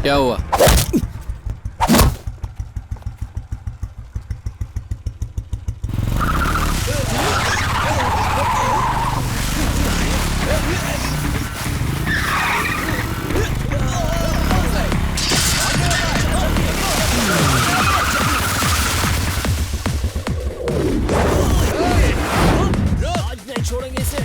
क्या हुआ? आज नहीं छोड़ेंगे इसे।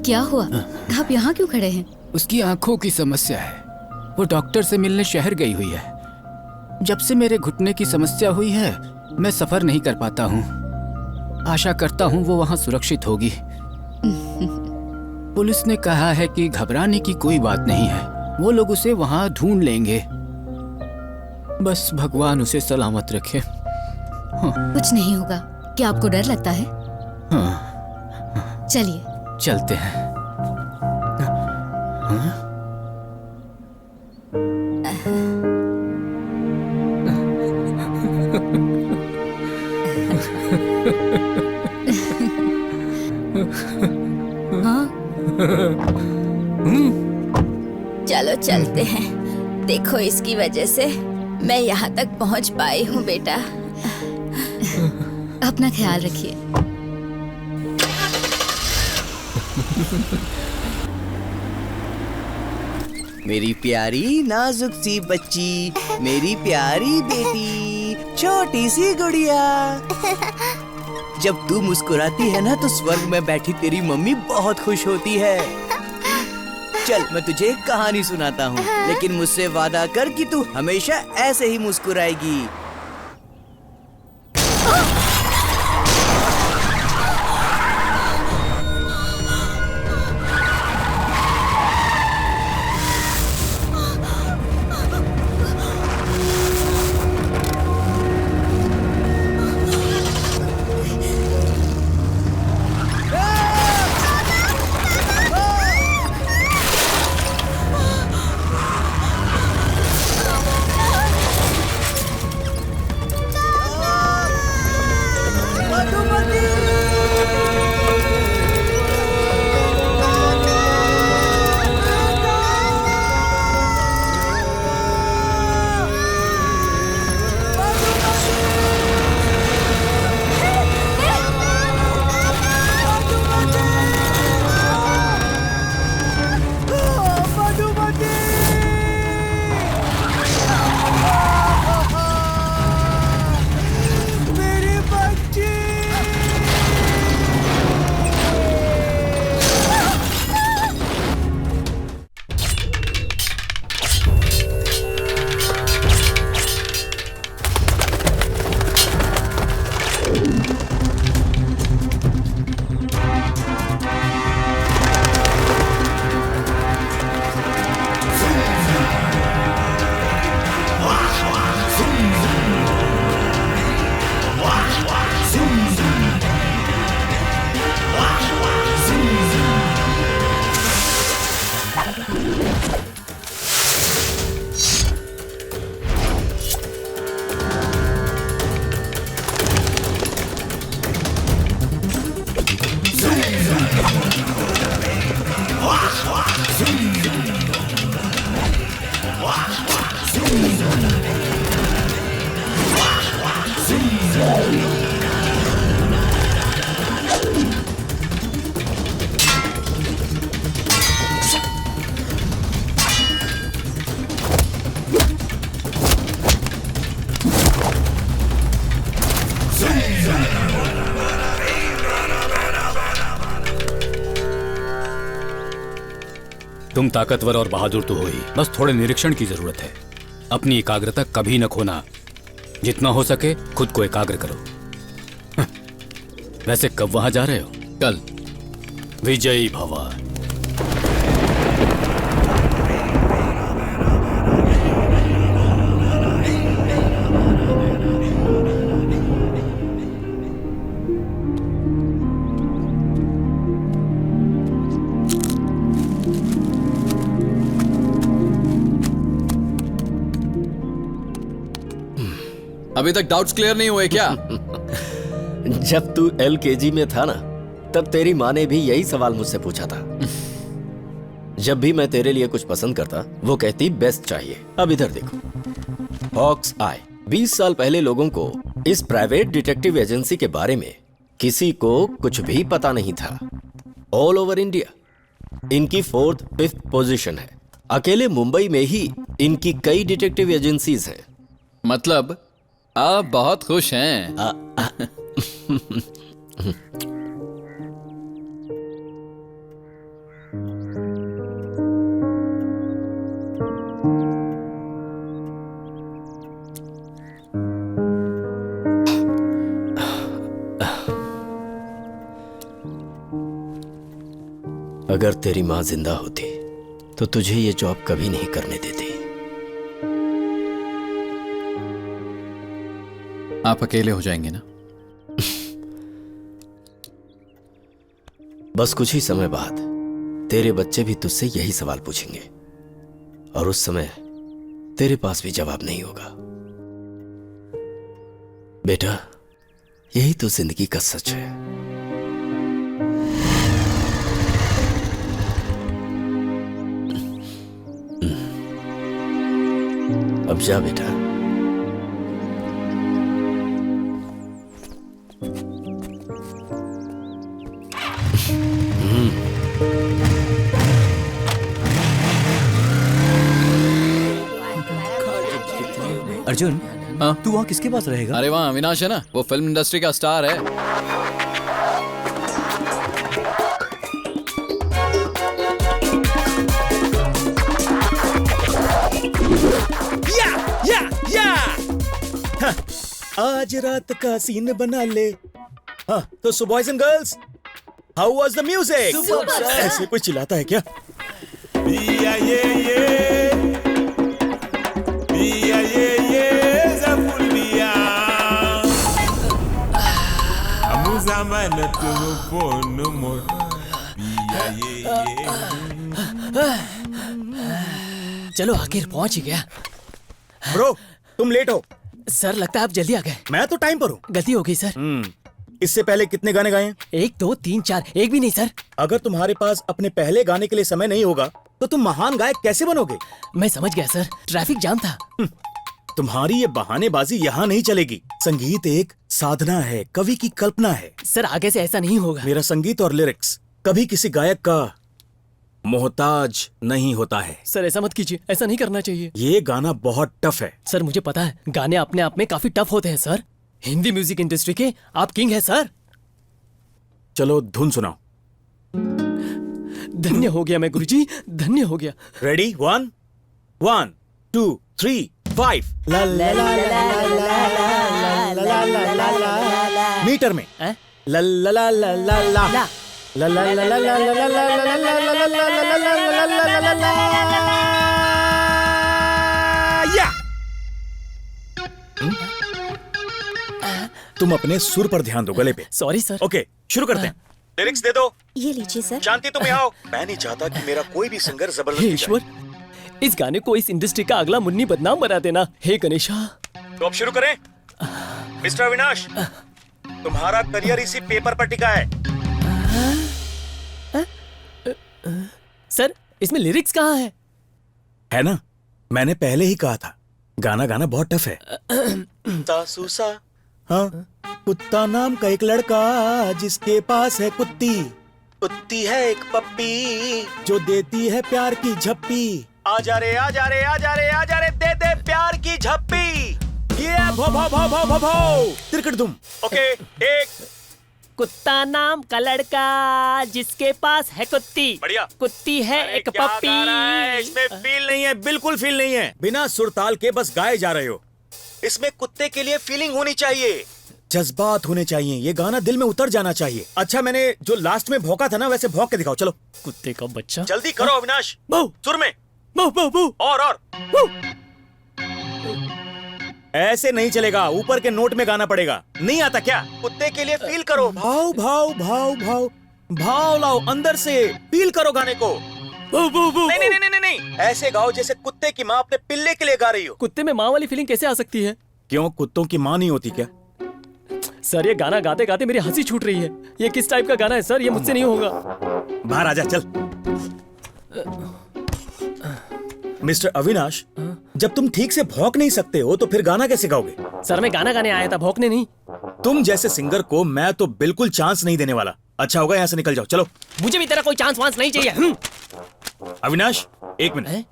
क्या हुआ? आप यहाँ क्यों खड़े हैं? उसकी आंखों की समस्या है। वो डॉक्टर से मिलने शहर गई हुई है। जब से मेरे घुटने की समस्या हुई है मैं सफर नहीं कर पाता हूँ। आशा करता हूँ वो वहाँ सुरक्षित होगी। पुलिस ने कहा है कि घबराने की कोई बात नहीं है, वो लोग उसे वहाँ ढूंढ लेंगे। बस भगवान उसे सलामत रखे। कुछ नहीं होगा। क्या आपको डर लगता है? हाँ, चलिए चलते हैं। हाँ? हाँ चलो चलते हैं। देखो इसकी वजह से मैं यहाँ तक पहुँच पाई हूँ बेटा। अपना ख्याल रखिए। मेरी प्यारी नाजुक सी बच्ची, मेरी प्यारी बेटी, छोटी सी गुड़िया। जब तू मुस्कुराती है ना तो स्वर्ग में बैठी तेरी मम्मी बहुत खुश होती है। चल मैं तुझे एक कहानी सुनाता हूँ, लेकिन मुझसे वादा कर कि तू हमेशा ऐसे ही मुस्कुराएगी। तुम ताकतवर और बहादुर तो हो ही, बस थोड़े निरीक्षण की जरूरत है। अपनी एकाग्रता कभी न खोना। जितना हो सके खुद को एकाग्र करो। वैसे कब वहां जा रहे हो? कल। विजयी भवा। अभी तक डाउट्स क्लियर नहीं हुए क्या? जब तू LKG में था ना, तब तेरी माँ ने भी यही सवाल मुझसे पूछा था। जब भी मैं तेरे लिए कुछ पसंद करता, वो कहती बेस्ट चाहिए। अब इधर देखो, हॉक्स आई। 20 साल पहले लोगों को इस प्राइवेट डिटेक्टिव एजेंसी के बारे में किसी को कुछ भी पता नहीं था। ऑल ओवर इंडिया इनकी 4th 5th पोजीशन है। अकेले मुंबई में ही इनकी कई डिटेक्टिव एजेंसीज हैं। मतलब आप बहुत खुश हैं। अगर तेरी माँ जिंदा होती तो तुझे ये जॉब कभी नहीं करने देती। आप अकेले हो जाएंगे ना? बस कुछ ही समय बाद तेरे बच्चे भी तुझसे यही सवाल पूछेंगे और उस समय तेरे पास भी जवाब नहीं होगा। बेटा, यही तो जिंदगी का सच है। अब जा बेटा। अर्जुन, हाँ? तू वहाँ किसके पास रहेगा? अरे वहाँ अविनाश है ना, वो फिल्म इंडस्ट्री का स्टार है। आज रात का सीन बना ले। हाँ, तो so boys and girls, how was the music? ऐसे कोई चिल्लाता है क्या? चलो आखिर पहुंच ही गया। ब्रो, तुम लेट हो। सर लगता है आप जल्दी आ गए। मैं तो टाइम पर हूँ। गलती हो गई सर। इससे पहले कितने गाने गाए हैं? 1 2 3 4, एक भी नहीं सर। अगर तुम्हारे पास अपने पहले गाने के लिए समय नहीं होगा तो तुम महान गायक कैसे बनोगे? मैं समझ गया सर, ट्रैफिक जाम था। तुम्हारी ये बहानेबाजी यहाँ नहीं चलेगी। संगीत एक साधना है, कवि की कल्पना है। सर आगे से ऐसा नहीं होगा। मेरा संगीत और लिरिक्स कभी किसी गायक का मोहताज नहीं होता है। सर ऐसा मत कीजिए, ऐसा नहीं करना चाहिए। ये गाना बहुत टफ है। सर मुझे पता है, गाने अपने आप में काफी टफ होते हैं सर। हिंदी म्यूजिक इंडस्ट्री के आप किंग हैं सर। चलो धुन सुनाओ। धन्य हो गया मैं गुरुजी, धन्य हो गया। रेडी? 1 1 2 3 5। ला ला ला ला मीटर में। ला ला ला ला ला ला ला ला ला ला ला ला ला ला ला या। तुम अपने सुर पर ध्यान दो, गले पे। Sorry sir. ओके, शुरू करते हैं। लिरिक्स दे दो। ये लीजिए सर। शांति, तुम यहाँ आओ। मैं नहीं चाहता कि मेरा कोई भी सिंगर हे जबरदस्ती ईश्वर, इस गाने को इस इंडस्ट्री का अगला मुन्नी बदनाम बना देना। हे गणेशा। तो अब शुरू करें। मिस्टर अविनाश, तुम्हारा करियर इसी पेपर पर टिका है। सर इसमें लिरिक्स कहाँ है? है ना, मैंने पहले ही कहा था। गाना गाना बहुत टफ है। सासू सा, हाँ, कुत्ता नाम का एक लड़का जिसके पास है कुत्ती, कुत्ती है एक पप्पी जो देती है प्यार की झप्पी। आजा रे आजा रे आजा रे आजा रे दे दे प्यार की झप्पी। ये भो भो भो भो भो भो तिरकट दुम। ओके एक कुत्ता नाम का लड़का जिसके पास है कुत्ती, बढ़िया। कुत्ती है एक क्या पप्पी। गा रहा है? इसमें फील नहीं है, बिल्कुल फील नहीं है। बिना सुर ताल के बस गाए जा रहे हो। इसमें कुत्ते के लिए फीलिंग होनी चाहिए, जज्बात होने चाहिए, ये गाना दिल में उतर जाना चाहिए। अच्छा, मैंने जो लास्ट में भौंका था ना, वैसे भौंक के दिखाओ। चलो कुत्ते का बच्चा। जल्दी करो अविनाश। बू सुर में बू बू बू। और ऐसे नहीं चलेगा, ऊपर के नोट में गाना पड़ेगा। नहीं आता क्या? कुत्ते के लिए फील करो, भाव भाव भाव भाव भाव लाओ अंदर से, फील करो गाने को। बू बू बू। नहीं नहीं नहीं नहीं, ऐसे गाओ जैसे कुत्ते की माँ अपने पिल्ले के लिए गा रही हो। कुत्ते में माँ वाली फीलिंग कैसे आ सकती है? क्यों, कुत्तों की माँ नहीं होती क्या? सर, ये गाना गाते गाते मेरी हंसी छूट रही है। ये किस टाइप का गाना है सर? ये मुझसे नहीं होगा। बाहर आजा, चल। मिस्टर अविनाश, जब तुम ठीक से भौंक नहीं सकते हो तो फिर गाना कैसे गाओगे? सर, मैं गाना गाने आया था, भौंकने नहीं। तुम जैसे सिंगर को मैं तो बिल्कुल चांस नहीं देने वाला। अच्छा होगा यहाँ से निकल जाओ, चलो। मुझे भी तेरा कोई चांस वांस नहीं चाहिए। अविनाश, एक मिनट।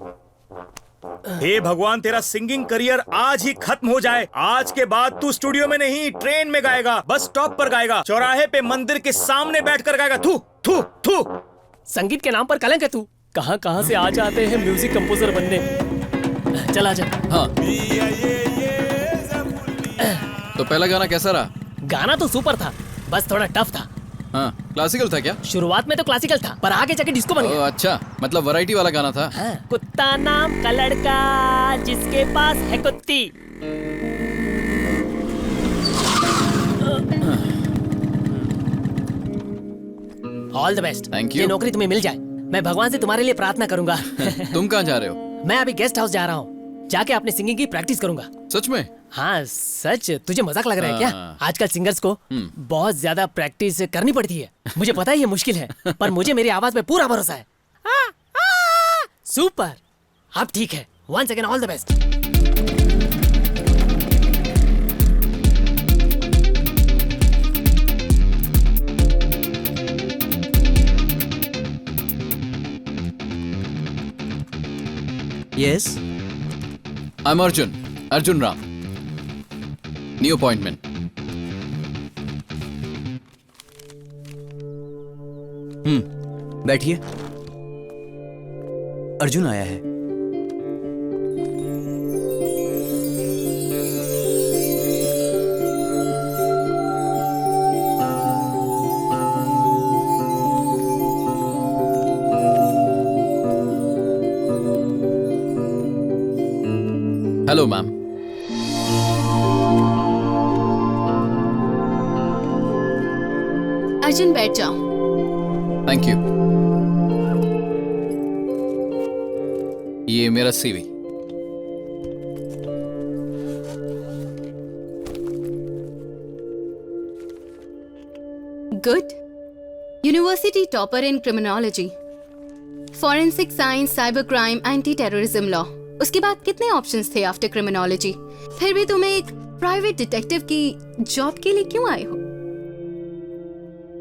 हे भगवान, तेरा सिंगिंग करियर आज ही खत्म हो जाए। आज के बाद तू स्टूडियो में नहीं, ट्रेन में गाएगा, बस स्टॉप पर गाएगा, चौराहे पे मंदिर के सामने बैठकर गाएगा। थू थू थू। संगीत के नाम पर कलंक है तू। कहां कहां से आ जाते हैं म्यूजिक कंपोजर बनने। चल आजा। हाँ। तो पहला गाना कैसा रहा? गाना तो सुपर था, बस थोड़ा टफ था। हाँ, क्लासिकल था क्या? शुरुआत में तो क्लासिकल था, पर आगे जाके डिस्को बन गया। अच्छा, मतलब वैरायटी वाला गाना था। हाँ। कुत्ता नाम का लड़का जिसके पास है कुत्ती। All the best. Thank you. ये नौकरी तुम्हें मिल जाए, मैं भगवान से तुम्हारे लिए प्रार्थना करूंगा। तुम कहाँ जा रहे हो? मैं अभी गेस्ट हाउस जा रहा हूँ, जाके अपने सिंगिंग की प्रैक्टिस करूंगा। सच में? हाँ सच। तुझे मजाक लग रहा है क्या? हाँ। आजकल सिंगर्स को बहुत ज्यादा प्रैक्टिस करनी पड़ती है। मुझे पता है ये मुश्किल है, पर मुझे मेरी आवाज पे पूरा भरोसा है। सुपर, अब ठीक है। Once again all the best. Yes, I am Arjun, Arjun Ram. New appointment. बैठिए। अर्जुन आया है। Hello ma'am. अर्जुन बैठ जाओ। Thank you. ये मेरा CV. Good. University topper in criminology, forensic science, cyber crime, anti terrorism law. उसके बाद कितने ऑप्शंस थे आफ्टर क्रिमिनोलॉजी? फिर भी तुम्हें एक प्राइवेट डिटेक्टिव की जॉब के लिए क्यों आए हो?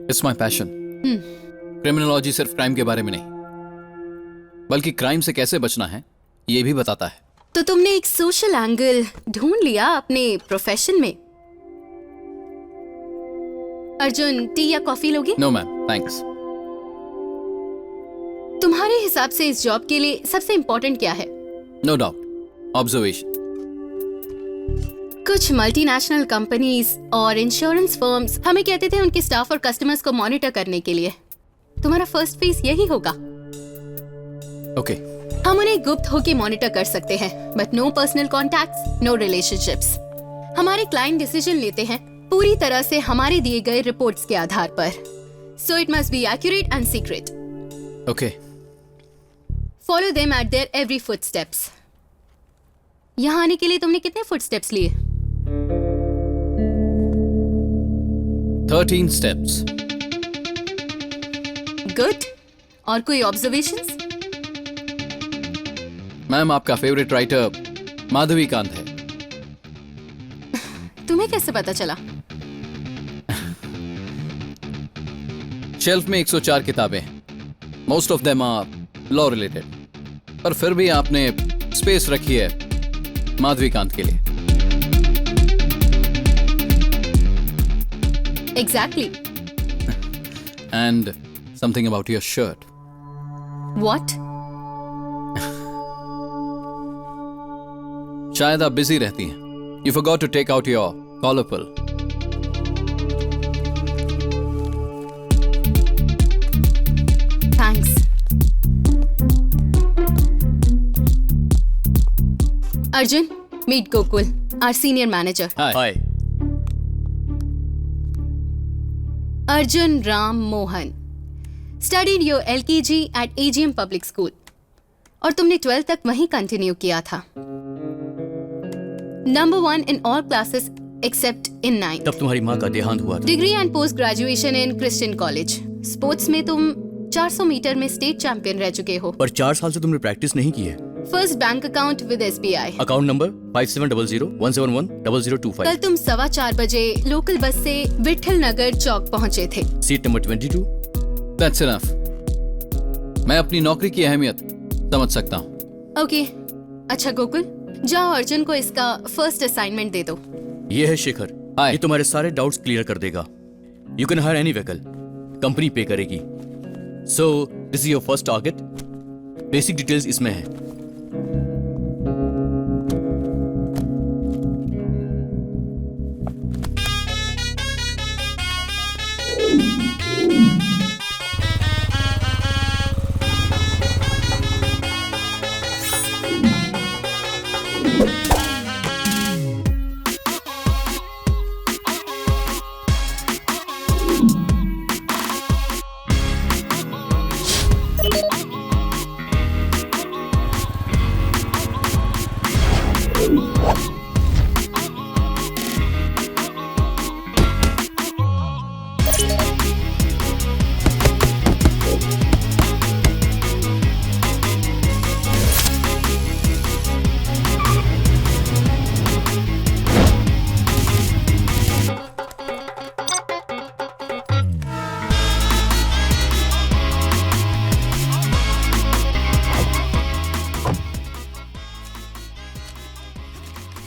It's my passion. क्रिमिनोलॉजी सिर्फ क्राइम के बारे में नहीं, बल्कि क्राइम से कैसे बचना है ये भी बताता है। तो तुमने एक सोशल एंगल ढूंढ लिया अपने प्रोफेशन में। अर्जुन, टी या कॉफी लोगे? No ma'am, thanks. तुम्हारे हिसाब से इस जॉब के लिए सबसे इम्पोर्टेंट क्या है? No doubt, observation. कुछ मल्टीनेशनल कंपनीज और इंश्योरेंस फर्म्स हमें कहते थे उनके स्टाफ और कस्टमर्स को मॉनिटर करने के लिए। तुम्हारा फर्स्ट फेस यही होगा। ओके। हम उन्हें गुप्त होके मॉनिटर कर सकते हैं, but no personal contacts, no relationships. हमारे क्लाइंट डिसीजन लेते हैं पूरी तरह से हमारे दिए गए रिपोर्ट्स के आधार पर। So it must be accurate and secret. Okay. Follow them at there every footsteps. यहाँ आने के लिए तुमने कितने फुटस्टेप्स लिए? 13 स्टेप्स। गुड। और कोई ऑब्जर्वेशंस? मैम, आपका फेवरेट राइटर माधवीकांत है। तुम्हें कैसे पता चला? शेल्फ में 104 किताबें हैं। Most of them are law related, पर फिर भी आपने स्पेस रखी है माधवीकांत के लिए। Exactly. And something about your shirt. What? शायद आप बिजी रहती हैं। You forgot to take out your collar pull. Thanks. Arjun, meet Gokul, our senior manager. Hi. Hi. Arjun Ram Mohan. Studied your LKG at AGM Public School. और तुमने 12th तक वहीं continue किया था। Number 1 in all classes except in 9th. तब तुम्हारी माँ का देहांत हुआ था। Degree and post graduation in Christian college. Sports में तुम 400 मीटर में स्टेट चैंपियन रह चुके हो। पर 4 साल से तुमने प्रैक्टिस नहीं की है। First bank account with SBI। Account number 5700-171-0025। कल तुम 4:15 बजे लोकल बस से विठल नगर चौक पहुंचे थे। Seat number 22। That's enough. मैं अपनी नौकरी की अहमियत समझ सकता हूँ। ओके, अच्छा गोकुल, जाओ अर्जुन को इसका फर्स्ट असाइनमेंट दे दो। ये है शेखर। Hi. ये तुम्हारे सारे डाउट्स क्लियर कर देगा। You can hire any vehicle, company पे करेगी। So this is your first target. Basic details इसमें है।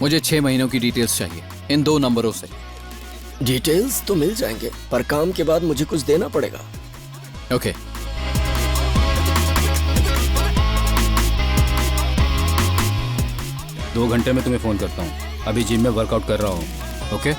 मुझे 6 महीनों की डिटेल्स चाहिए इन 2 नंबरों से। डिटेल्स तो मिल जाएंगे, पर काम के बाद मुझे कुछ देना पड़ेगा। ओके। दो घंटे में तुम्हें फोन करता हूँ। अभी जिम में वर्कआउट कर रहा हूँ। ओके?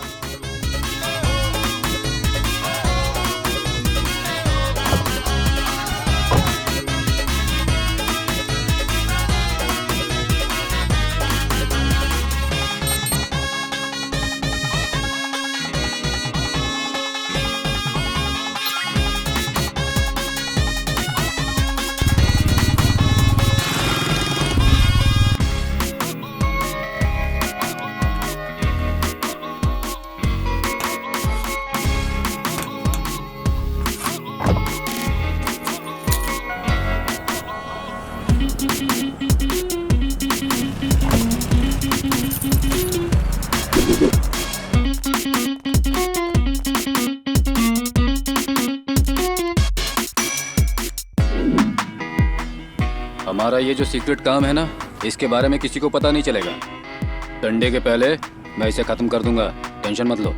हमारा ये जो सीक्रेट काम है ना, इसके बारे में किसी को पता नहीं चलेगा। संडे के पहले मैं इसे खत्म कर दूंगा, टेंशन मत लो।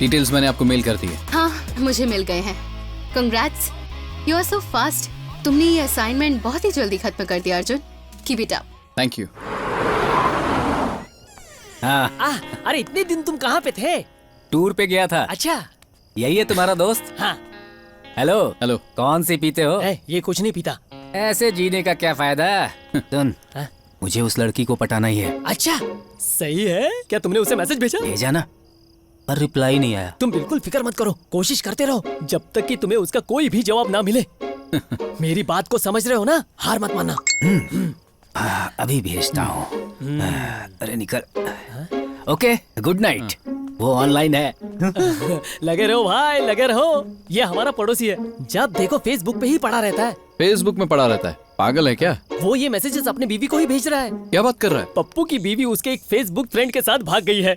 डिटेल्स मैंने आपको मेल कर दी है। हाँ, मुझे मिल गए हैं। Congrats, you are so fast. तुमने ये असाइनमेंट बहुत ही जल्दी खत्म कर दिया Arjun. Keep it up. Thank you. हाँ, अरे इतने दिन तुम कहाँ पे थे? टूर पे गया था। अच्छा। यही है तुम्हारा दोस्त? हाँ। हेलो। हेलो। कौन सी पीते हो? ये कुछ नहीं पीता। ऐसे जीने का क्या फायदा? सुन, हाँ? मुझे उस लड़की को पटाना ही है। अच्छा, सही है। क्या तुमने उसे मैसेज भेजा? भेजा ना, पर रिप्लाई नहीं आया। तुम बिल्कुल फिक्र मत करो, कोशिश करते रहो जब तक कि तुम्हें उसका कोई भी जवाब ना मिले। मेरी बात को समझ रहे हो ना? हार मत मानना। अभी भेजता हूँ। अरे निकल। Okay, good night. वो ऑनलाइन है। लगे रहो भाई, लगे रहो। ये हमारा पड़ोसी है, जब देखो फेसबुक पे ही पड़ा रहता है। फेसबुक में पड़ा रहता है? पागल है क्या? वो ये मैसेजेस अपने बीवी को ही भेज रहा है। क्या बात कर रहा है? पप्पू की बीवी उसके एक फेसबुक फ्रेंड के साथ भाग गई है।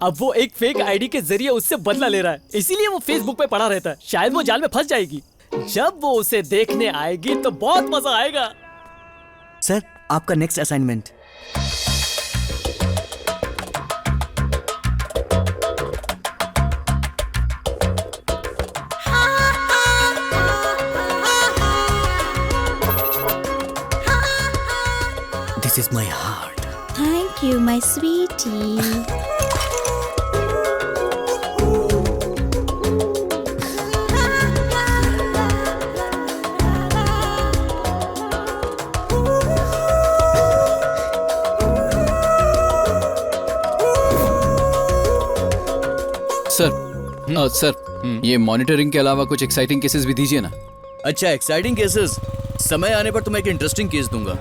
अब वो एक फेक आईडी के जरिए उससे बदला ले रहा है, इसीलिए वो फेसबुक पे पड़ा रहता है। शायद वो जाल में फंस जाएगी। जब वो उसे देखने आएगी तो बहुत मजा आएगा। सर, आपका next assignment. This is my heart. Thank you, my sweetie. Sir, ये मॉनिटरिंग के अलावा कुछ एक्साइटिंग केसेस भी दीजिए ना। अच्छा, एक्साइटिंग केसेस। समय आने पर तुम्हें एक इंटरेस्टिंग केस दूंगा।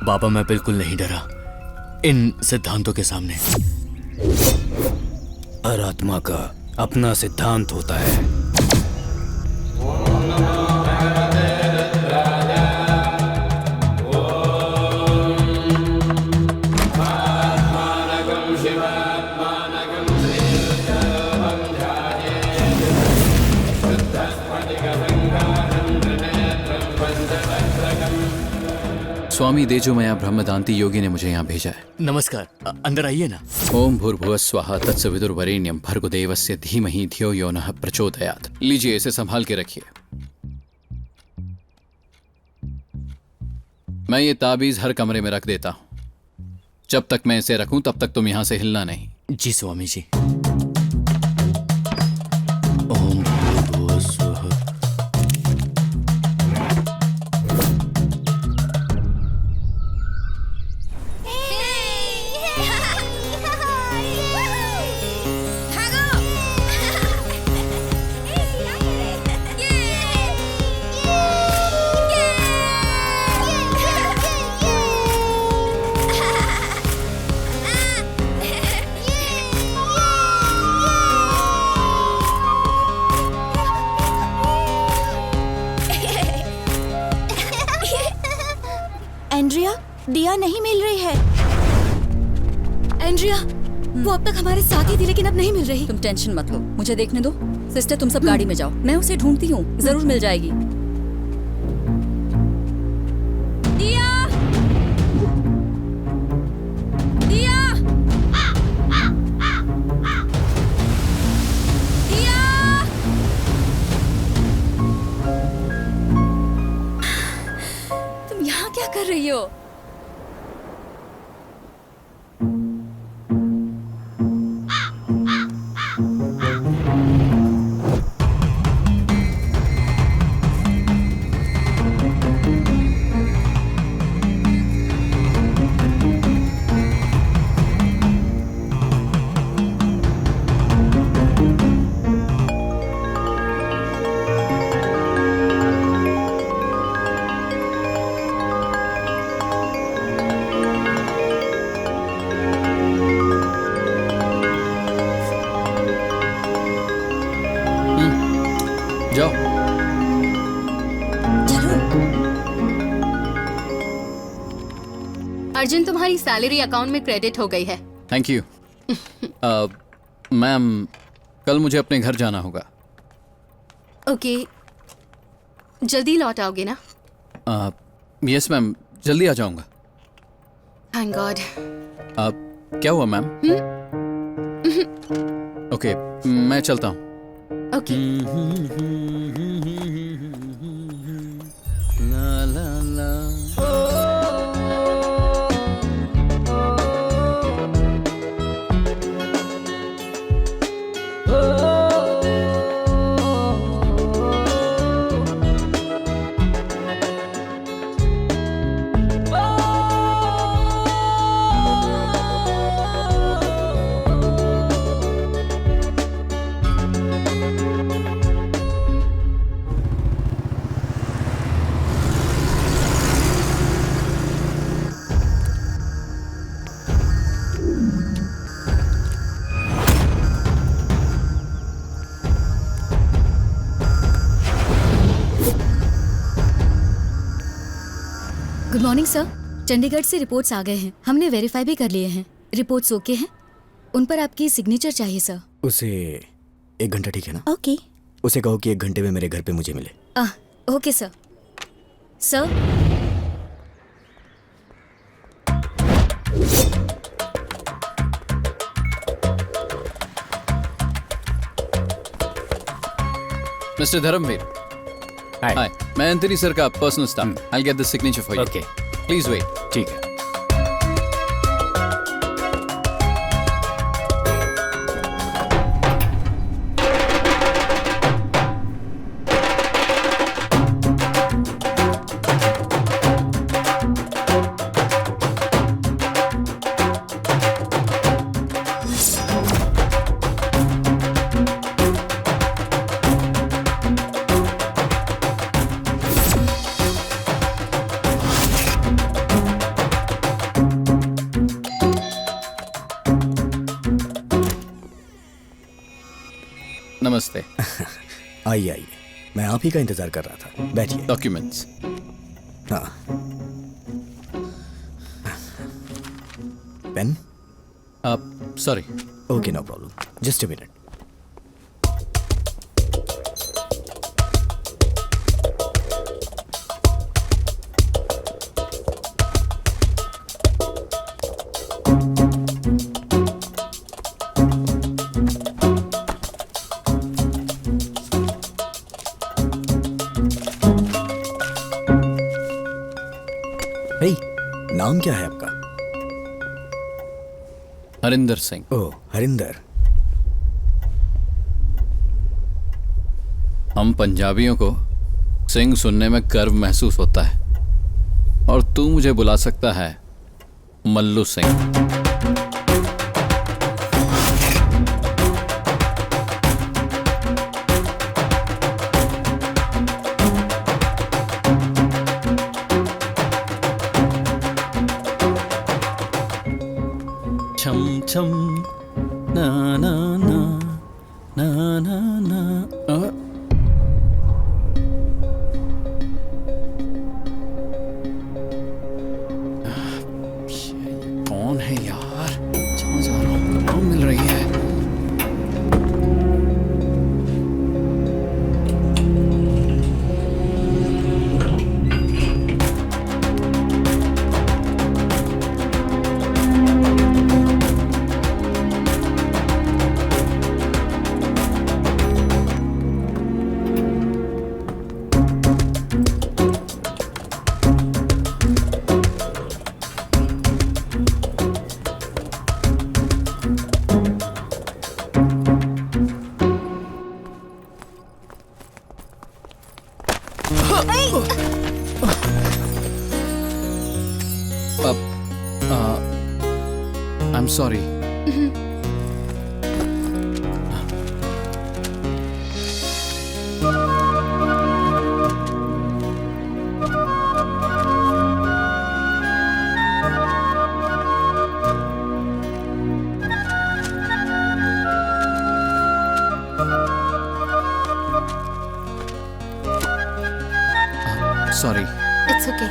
बाबा, मैं बिल्कुल नहीं डरा इन सिद्धांतों के सामने। हर आत्मा का अपना सिद्धांत होता है। स्वामी देजोमया ब्रह्मदांती योगी ने मुझे यहाँ भेजा है। नमस्कार, अंदर आइए ना। ओम भूर्भुवः स्वः तत्सवितुर्वरेण्यं भर्गो देवस्य धीमहि धियो यो नः प्रचोदयात्। लीजिए, इसे संभाल के रखिए। मैं ये ताबीज हर कमरे में रख देता हूँ। जब तक मैं इसे रखूं तब तक तुम यहाँ से हिलना नहीं। जी स्वामी जी। ओम भूर्भुवः स्वः। एंड्रिया, दिया नहीं मिल रही है। एंड्रिया, वो अब तक हमारे साथ ही थी लेकिन अब नहीं मिल रही। तुम टेंशन मत लो, मुझे देखने दो। सिस्टर, तुम सब गाड़ी में जाओ, मैं उसे ढूंढती हूँ, जरूर मिल जाएगी। दिया! दिया! दिया! तुम यहाँ क्या कर रही हो? जाओ। अर्जुन, तुम्हारी सैलरी अकाउंट में क्रेडिट हो गई है। Thank you. मैम कल मुझे अपने घर जाना होगा। ओके, जल्दी लौट आओगे ना? यस मैम, जल्दी आ जाऊंगा। Thank God. क्या हुआ मैम? ओके, मैं चलता हूँ। ओके। ला ला ला। Good morning sir. चंडीगढ़ से रिपोर्ट्स आ गए हैं, हमने वेरीफाई भी कर लिए हैं। रिपोर्ट्स ओके हैं, उन पर आपकी सिग्नेचर चाहिए सर। उसे 1 घंटा ठीक है ना? ओके। उसे कहो कि 1 घंटे में मेरे घर पे मुझे मिले। Okay sir. Sir, mister Dharamvir. Hi, मैं एंथनी सर का personal staff. I get the signature for you. Okay, please wait. ठीक है। नमस्ते। आइए आइए, मैं आप ही का इंतजार कर रहा था। बैठिए। डॉक्यूमेंट्स। हाँ। Pen? Sorry. Okay, no problem, just a minute. नाम क्या है आपका? हरिंदर सिंह। ओह, हरिंदर। हम पंजाबियों को सिंह सुनने में गर्व महसूस होता है, और तू मुझे बुला सकता है मल्लू सिंह। छम छम ना ना ना ना ना ना। कौन है यार? जहाँ जा रहा हूँ कहाँ मिल रही है? I'm sorry. Sorry. It's okay.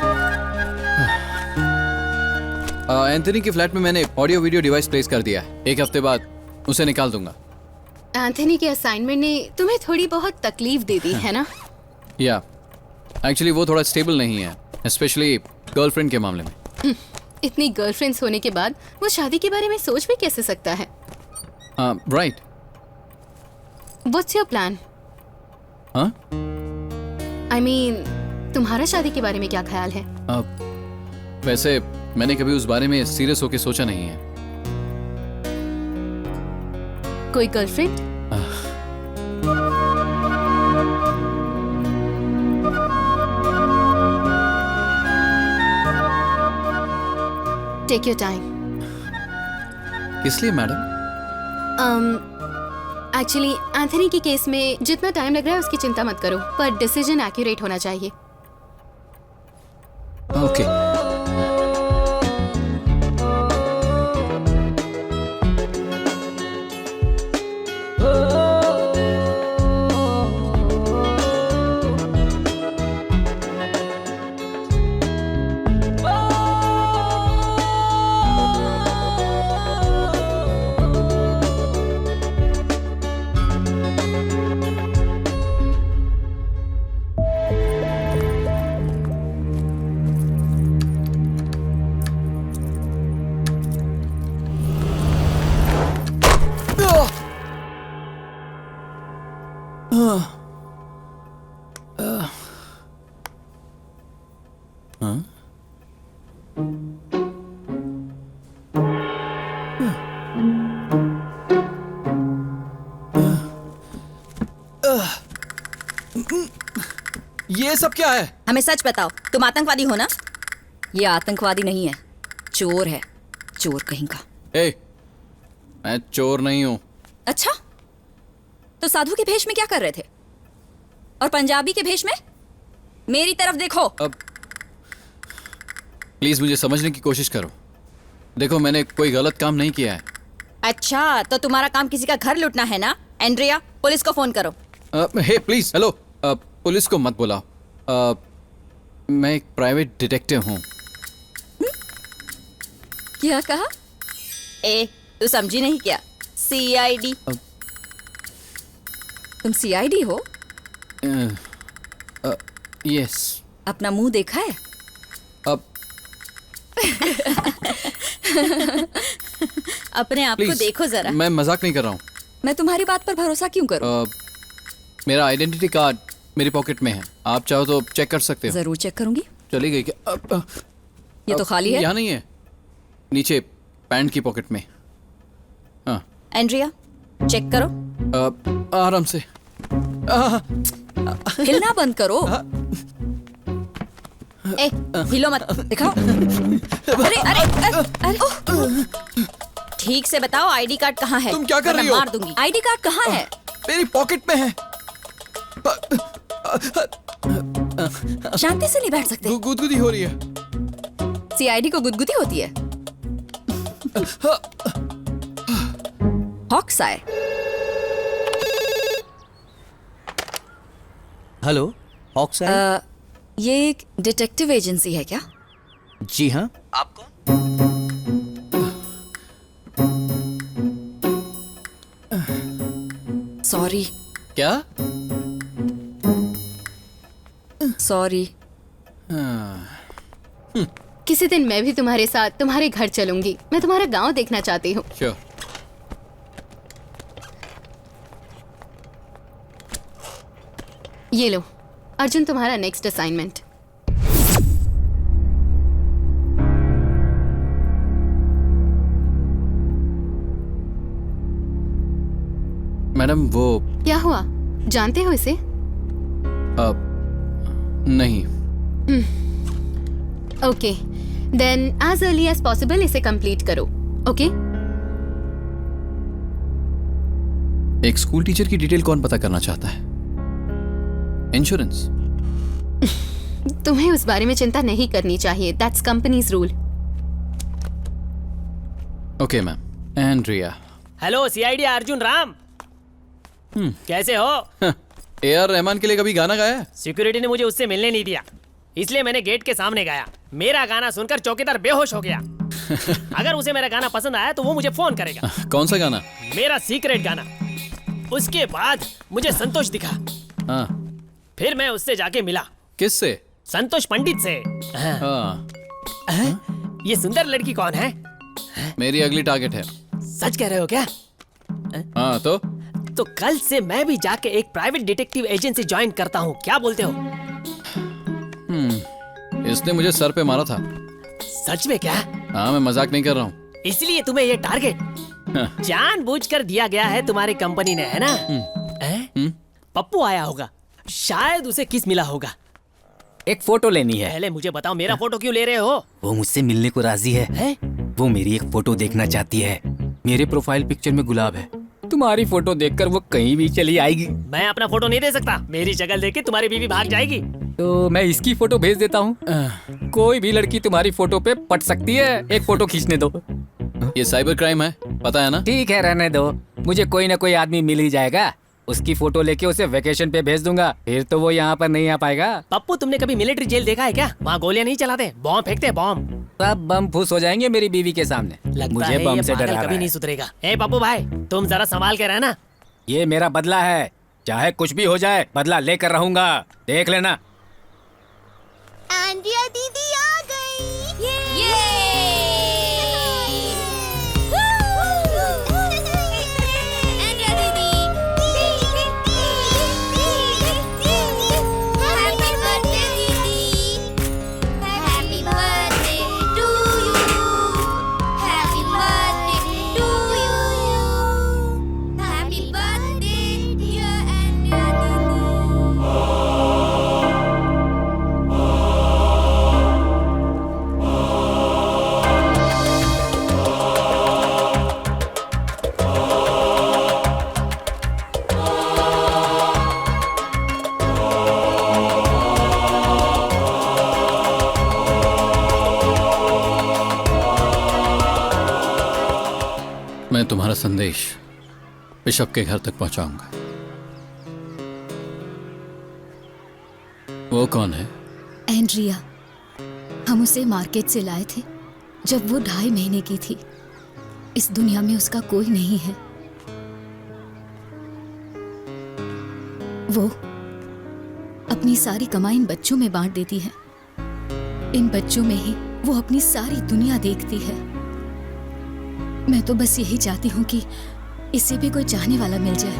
Anthony के फ्लैट में मैंने ऑडियो वीडियो डिवाइस प्लेस कर दिया है। 1 हफ्ते बाद उसे निकाल दूंगा। एंथनी के असाइनमेंट ने तुम्हें थोड़ी बहुत तकलीफ दे दी है ना? या एक्चुअली वो थोड़ा स्टेबल नहीं है, स्पेशली गर्लफ्रेंड के मामले में। इतनी गर्लफ्रेंड्स होने के बाद वो शादी के बारे में सोच भी कैसे सकता है? राइट। What's your plan? हाँ? आई मीन तुम्हारा शादी के बारे में क्या ख्याल है? वैसे मैंने कभी उस बारे में सीरियस होके सोचा नहीं है। कोई गर्लफ्रेंड? Take your time. किस लिए मैडम? एक्चुअली एंथनी के केस में जितना टाइम लग रहा है उसकी चिंता मत करो, पर डिसीजन एक्यूरेट होना चाहिए। ओके। ये सब क्या है? हमें सच बताओ, तुम आतंकवादी हो ना? ये आतंकवादी नहीं है, चोर है, चोर कहीं का। मैं चोर नहीं हूँ। अच्छा, तो साधु के भेष में क्या कर रहे थे? और पंजाबी के भेष में? मेरी तरफ देखो। अब प्लीज मुझे समझने की कोशिश करो। देखो, मैंने कोई गलत काम नहीं किया है। अच्छा, तो तुम्हारा काम किसी का घर लूटना है ना? एंड्रिया, पुलिस को फोन करो। हे प्लीज, हेलो, पुलिस को मत बुलाओ। मैं एक प्राइवेट डिटेक्टिव हूँ। क्या कहा? तू समझी नहीं क्या? CID। तुम CID हो? यस। अपना मुंह देखा है? अब अपने आप को देखो जरा। मैं मजाक नहीं कर रहा हूँ। मैं तुम्हारी बात पर भरोसा क्यों करूं? मेरा आइडेंटिटी कार्ड मेरी पॉकेट में है, आप चाहो तो चेक कर सकते हो। जरूर चेक करूंगी। चली गई क्या? ये तो खाली है। यहाँ नहीं है, नीचे पैंट की पॉकेट में। हाँ। एंड्रिया, चेक करो। आराम से। हिलना बंद करो। हिलो मत। दिखाओ। अरे अरे अरे, ठीक से बताओ, ID कार्ड कहाँ है? तुम क्या कर रही हो? मार दूंगी। ID कार्ड कहाँ है? मेरी पॉकेट में है। शांति से नहीं बैठ सकते? गुदगुदी हो रही है। CID को गुदगुदी होती है? हॉक्सायर। हेलो, हॉक्सायर। ये एक डिटेक्टिव एजेंसी है क्या? जी हाँ। आप कौन? सॉरी। क्या? सॉरी। किसी दिन मैं भी तुम्हारे साथ तुम्हारे घर चलूंगी। मैं तुम्हारा गांव देखना चाहती हूँ। Sure. ये लो अर्जुन, तुम्हारा नेक्स्ट असाइनमेंट। मैडम, वो क्या हुआ, जानते हो इसे? नहीं। Okay, then as early as possible इसे कंप्लीट करो। ओके? एक स्कूल टीचर की डिटेल कौन पता करना चाहता है? इंश्योरेंस। तुम्हें उस बारे में चिंता नहीं करनी चाहिए। That's companies rule. Okay ma'am. Andrea. Hello CID Arjun Ram. कैसे हो? AR रहमान के लिए कभी गाना गाया है? सिक्योरिटी ने मुझे उससे मिलने नहीं दिया, इसलिए मैंने गेट के सामने गाया। मेरा गाना सुनकर चौकीदार बेहोश हो गया। अगर उसे मेरा गाना पसंद आया तो वो मुझे फोन करेगा। कौन सा गाना? मेरा सीक्रेट गाना। उसके बाद मुझे संतोष दिखा। हाँ। फिर मैं उससे जाके मिला। किससे? संतोष पंडित से। हाँ। ये सुंदर लड़की कौन है? मेरी अगली टारगेट है। सच कह रहे हो क्या? हाँ तो कल से मैं भी जाके एक प्राइवेट डिटेक्टिव एजेंसी ज्वाइन करता हूँ, क्या बोलते हो? इसने मुझे सर पे मारा था। सच में क्या? हाँ, मैं मजाक नहीं कर रहा हूँ। इसलिए तुम्हें ये टारगेट जानबूझकर दिया गया है तुम्हारी कंपनी ने, है ना? पप्पू आया होगा, शायद उसे किस मिला होगा। एक फोटो लेनी है। पहले मुझे बताओ, मेरा फोटो क्यों ले रहे हो? वो मुझसे मिलने को राजी है। वो मेरी एक फोटो देखना चाहती है। मेरे प्रोफाइल पिक्चर में गुलाब है। तुम्हारी फोटो देखकर वो कहीं भी चली आएगी। मैं अपना फोटो नहीं दे सकता। मेरी शक्ल देख के तुम्हारी बीवी भाग जाएगी। तो मैं इसकी फोटो भेज देता हूँ। कोई भी लड़की तुम्हारी फोटो पे पट सकती है। एक फोटो खींचने दो। ये साइबर क्राइम है, पता है ना? ठीक है, रहने दो। मुझे कोई ना कोई आदमी मिल ही जाएगा। उसकी फोटो लेके उसे वेकेशन पे भेज दूंगा। फिर तो वो यहाँ पर नहीं आ पाएगा। पप्पू, तुमने कभी मिलिट्री जेल देखा है क्या? वहाँ गोलियां नहीं चलाते, बॉम्ब फेंकते, बॉम्ब। सब बम फूस हो जाएंगे मेरी बीवी के सामने। मुझे बम से डर रहा कभी नहीं सुधरेगा। ए पप्पू भाई, तुम जरा संभाल के रहना। ये मेरा बदला है। चाहे कुछ भी हो जाए, बदला लेकर रहूंगा। देख लेना। एंड्रिया दीदी आ गई। एंड्रिया दीदी, हैप्पी बर्थडे दीदी। Happy birthday to you. Happy birthday to you. Happy birthday dear Andrea मैं तुम्हारा संदेश बिशप के घर तक पहुंचाऊंगा। वो कौन है? एंड्रिया। हम उसे मार्केट से लाए थे जब वो 2.5 महीने की थी। इस दुनिया में उसका कोई नहीं है। वो अपनी सारी कमाई इन बच्चों में बांट देती है। इन बच्चों में ही वो अपनी सारी दुनिया देखती है। मैं तो बस यही चाहती हूँ कि इसे भी कोई चाहने वाला मिल जाए।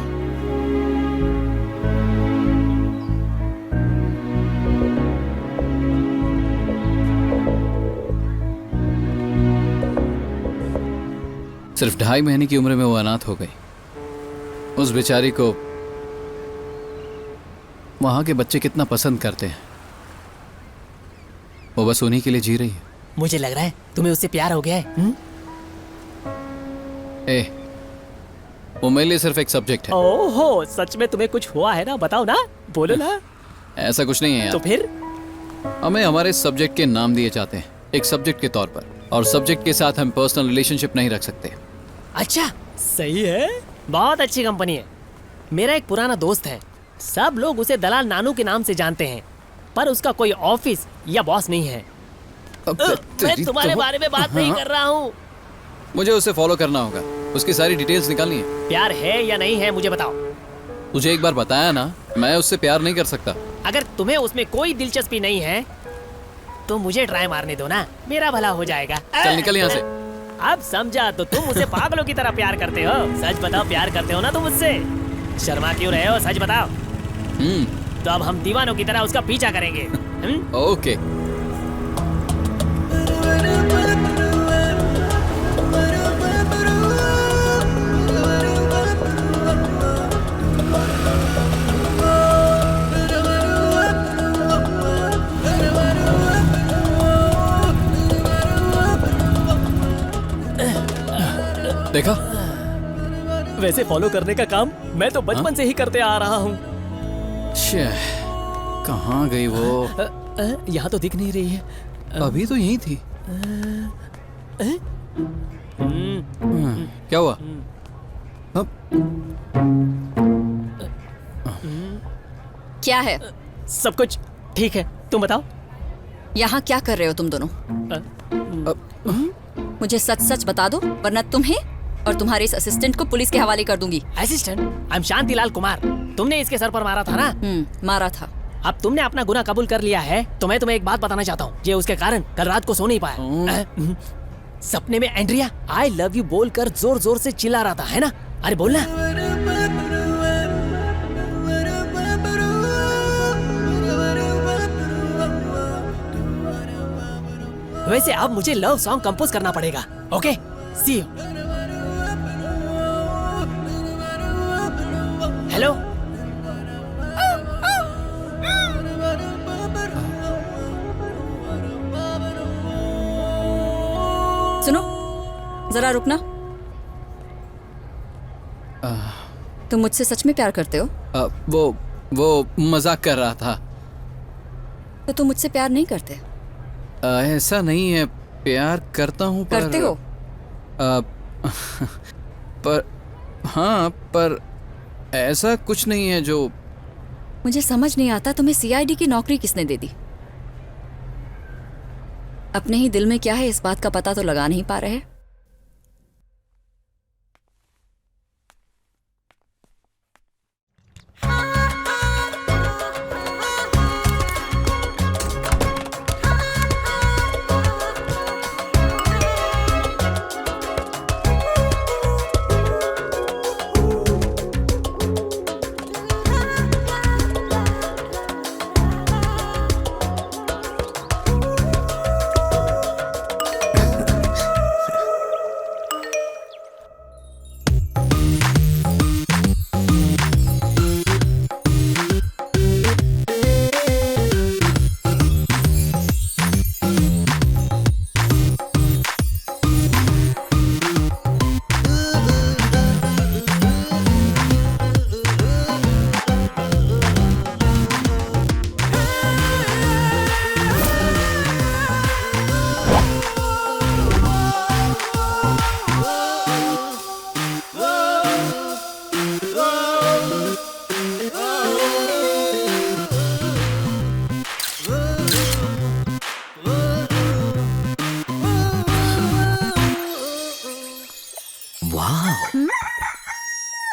सिर्फ 2.5 महीने की उम्र में वो अनाथ हो गई। उस बेचारी को वहां के बच्चे कितना पसंद करते हैं। वो बस उन्हीं के लिए जी रही है। मुझे लग रहा है तुम्हें उससे प्यार हो गया है। वो मेरे लिए सिर्फ एक सब्जेक्ट है। ओहो, सच में तुम्हें कुछ हुआ है ना? बताओ ना, बोलो ना। ऐसा कुछ नहीं है यार। तो फिर? हमें हमारे सब्जेक्ट के नाम दिए जाते हैं एक सब्जेक्ट के तौर पर, और सब्जेक्ट के साथ हम पर्सनल रिलेशनशिप नहीं रख सकते। अच्छा, सही है। बहुत अच्छी कंपनी है। मेरा एक पुराना दोस्त है, सब लोग उसे दलाल नानू के नाम से जानते हैं, पर उसका कोई ऑफिस या बॉस नहीं है। मैं तुम्हारे बारे में बात नहीं कर रहा हूँ। मुझे उसे फॉलो करना होगा, उसकी सारी डिटेल्स निकालनी है। प्यार है या नहीं है मुझे बताओ। तुझे एक बार बताया ना, मैं उससे प्यार नहीं कर सकता। अगर तुम्हें उसमें कोई दिलचस्पी नहीं है तो मुझे ट्राई मारने दो ना, मेरा भला हो जाएगा। चल निकल यहाँ से। अब समझा, तो तुम उसे पागलों की तरह प्यार करते हो। सच बताओ, प्यार करते हो ना तुम उससे? शर्मा क्यों रहे हो, सच बताओ। तो अब हम दीवानों की तरह उसका पीछा करेंगे। ओके। देखा? वैसे फॉलो करने का काम मैं तो बचपन से ही करते आ रहा हूँ। कहाँ गई वो? यहाँ तो दिख नहीं रही है। अभी तो यही थी। क्या हुआ? क्या है? सब कुछ ठीक है, तुम बताओ। यहाँ क्या कर रहे हो तुम दोनों? मुझे सच सच बता दो, वरना तुम्हें और तुम्हारे इस असिस्टेंट को पुलिस के हवाले कर दूंगी। Assistant, I am Shantilal Kumar. तुमने इसके सर पर मारा था ना? मारा था। अब तुमने अपना गुनाह कबूल कर लिया है तो मैं तुम्हें एक बात बताना चाहता हूँ। ये उसके कारण कल रात को सो नहीं पाया। सपने में एंड्रिया आई लव यू बोलकर जोर जोर से चिल्ला रहा था, है ना? अरे बोलना। वैसे अब मुझे लव सॉन्ग कंपोज करना पड़ेगा। Okay, C you. हेलो, सुनो, जरा रुकना। तुम मुझसे सच में प्यार करते हो? वो मजाक कर रहा था। तो तुम मुझसे प्यार नहीं करते? ऐसा नहीं है, प्यार करता हूँ पर करते हो? पर हाँ, पर ऐसा कुछ नहीं है जो। मुझे समझ नहीं आता तुम्हें सीआईडी की नौकरी किसने दे दी। अपने ही दिल में क्या है इस बात का पता तो लगा नहीं पा रहे।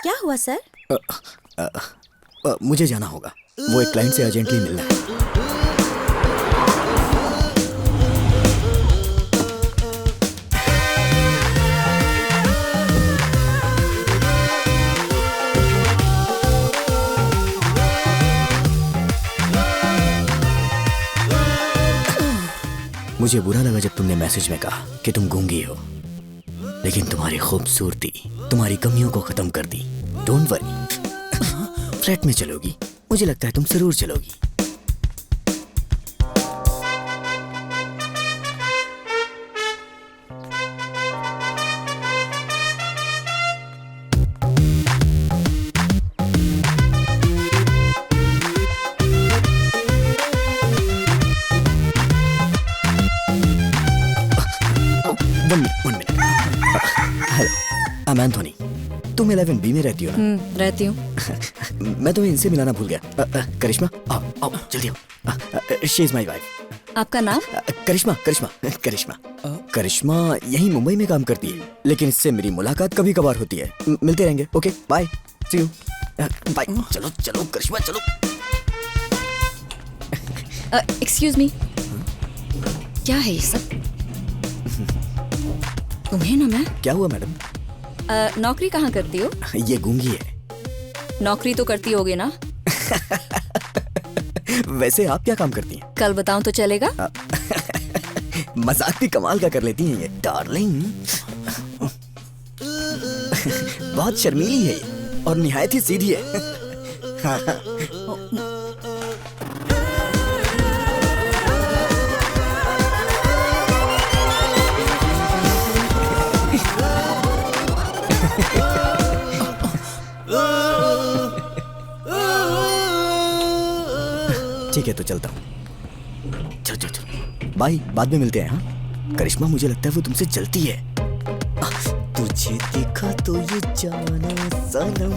क्या हुआ सर? मुझे जाना होगा, वो एक क्लाइंट से अर्जेंटली मिलना है। मुझे बुरा लगा जब तुमने मैसेज में कहा कि तुम गूंगी हो, लेकिन तुम्हारी खूबसूरती तुम्हारी कमियों को खत्म कर दी। डोंट वरी, फ्लैट में चलोगी, मुझे लगता है तुम जरूर चलोगी। One minute. Hello, I am Anthony. तुम 11B में रहती हो ना? रहती हूँ। मैं तुम्हें इनसे मिलाना भूल गया। करिश्मा, आओ आओ जल्दी आओ। She is my wife. आपका नाम? करिश्मा। करिश्मा यहीं मुंबई में काम करती है, लेकिन इससे मेरी मुलाकात कभी कभार होती है। मिलते रहेंगे। Okay, bye, see you, bye. चलो चलो करिश्मा, चलो। एक्सक्यूज मी, क्या है ये सब? तुम्हें ना मैं। क्या हुआ मैडम? नौकरी कहाँ करती हो? ये गूंगी है। नौकरी तो करती होगे ना? वैसे आप क्या काम करती हैं? कल बताऊं तो चलेगा? मजाक भी कमाल का कर लेती हैं ये डार्लिंग। बहुत शर्मीली है ये और निहायत ही सीधी है। ठीक है, तो चलता हूँ। चल चल चल, बाय, बाद में मिलते हैं। हाँ करिश्मा, मुझे लगता है वो तुमसे चलती है। तुझे देखा तो ये जाना सनम,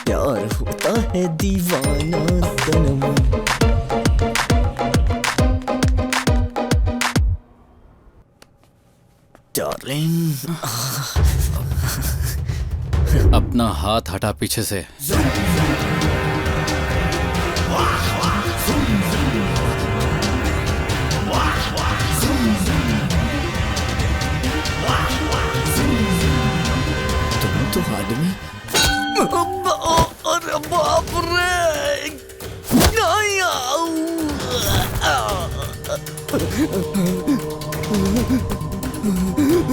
प्यार होता है दीवाना सनम। डार्लिंग। डार्लिंग। अपना हाथ हटा पीछे से। तुम तो आदमी। अरे बाप रे! नहीं,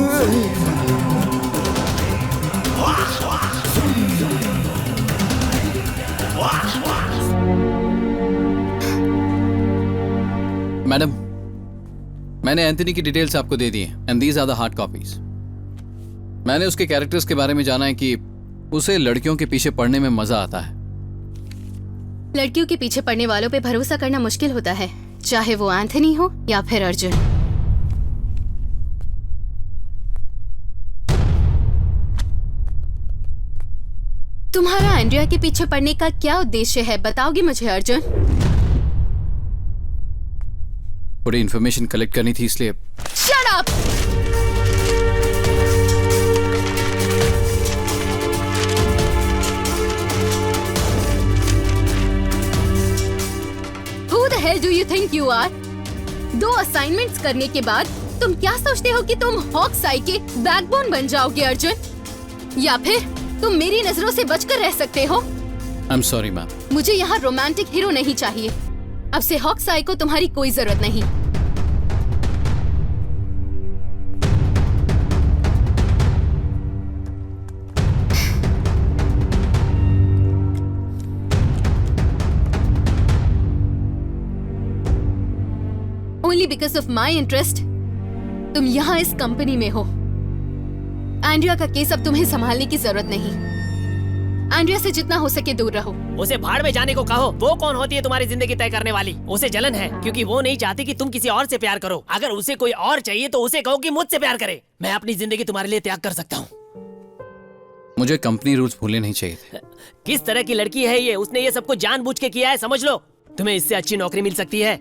मैडम, मैंने एंथनी की डिटेल्स आपको दे दी हैं and these are the hard copies. मैंने उसके कैरेक्टर्स के बारे में जाना है कि उसे लड़कियों के पीछे पड़ने में मजा आता है। लड़कियों के पीछे पड़ने वालों पे भरोसा करना मुश्किल होता है, चाहे वो एंथनी हो या फिर अर्जुन। तुम्हारा एंड्रिया के पीछे पड़ने का क्या उद्देश्य है, बताओगे मुझे अर्जुन? थोड़ी इन्फॉर्मेशन कलेक्ट करनी थी इसलिए। Shut up! Who the hell do you think you are? 2 assignments करने के बाद तुम क्या सोचते हो कि तुम हॉक्स-आई के बैकबोन बन जाओगे अर्जुन? या फिर तुम मेरी नजरों से बचकर रह सकते हो? I am sorry ma'am. मुझे यहाँ रोमांटिक हीरो नहीं चाहिए। अब से हॉक्स-आई को तुम्हारी कोई जरूरत नहीं। Only because of my interest, तुम यहाँ इस कंपनी में हो। एंड्रिया का केस अब तुम्हें संभालने की जरूरत नहीं। एंड्रिया से जितना हो सके दूर रहो। उसे भाड़ में जाने को कहो। वो कौन होती है तुम्हारी जिंदगी तय करने वाली? उसे जलन है क्योंकि वो नहीं चाहती कि तुम किसी और से प्यार करो। अगर उसे कोई और चाहिए तो उसे कहो कि मुझसे प्यार करे। मैं अपनी जिंदगी तुम्हारे लिए त्याग कर सकता हूँ। मुझे कंपनी रूल्स भूलने नहीं चाहिए थे। किस तरह की लड़की है ये? उसने ये सब कुछ जानबूझ के किया है, समझ लो। तुम्हें इससे अच्छी नौकरी मिल सकती है।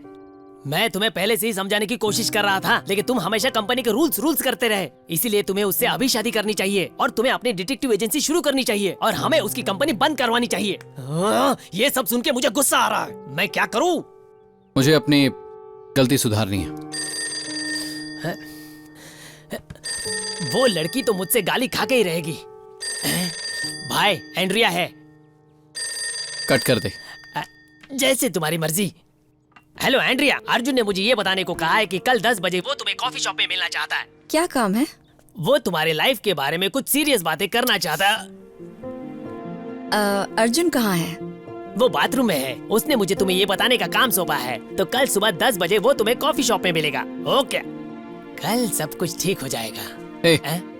मैं तुम्हें पहले से ही समझाने की कोशिश कर रहा था, लेकिन तुम हमेशा कंपनी के रूल्स करते रहे। इसीलिए तुम्हें उससे अभी शादी करनी चाहिए और तुम्हें अपनी डिटेक्टिव एजेंसी शुरू करनी चाहिए और हमें उसकी कंपनी बंद करवानी चाहिए। ये सब सुन के मुझे गुस्सा आ रहा है। मैं क्या करूं? मुझे अपनी गलती सुधारनी है। वो लड़की तो मुझसे गाली खा के ही रहेगी। भाई, एंड्रिया है। कट कर दे। जैसे तुम्हारी मर्जी। हेलो एंड्रिया, अर्जुन ने मुझे ये बताने को कहा है कि कल 10 बजे वो तुम्हें कॉफी शॉप में मिलना चाहता है। क्या काम है? वो तुम्हारे लाइफ के बारे में कुछ सीरियस बातें करना चाहता है। अर्जुन कहाँ है? वो बाथरूम में है। उसने मुझे तुम्हें ये बताने का काम सौंपा है, तो कल सुबह 10 बजे वो तुम्हें कॉफी शॉप में मिलेगा। ओके, कल सब कुछ ठीक हो जाएगा।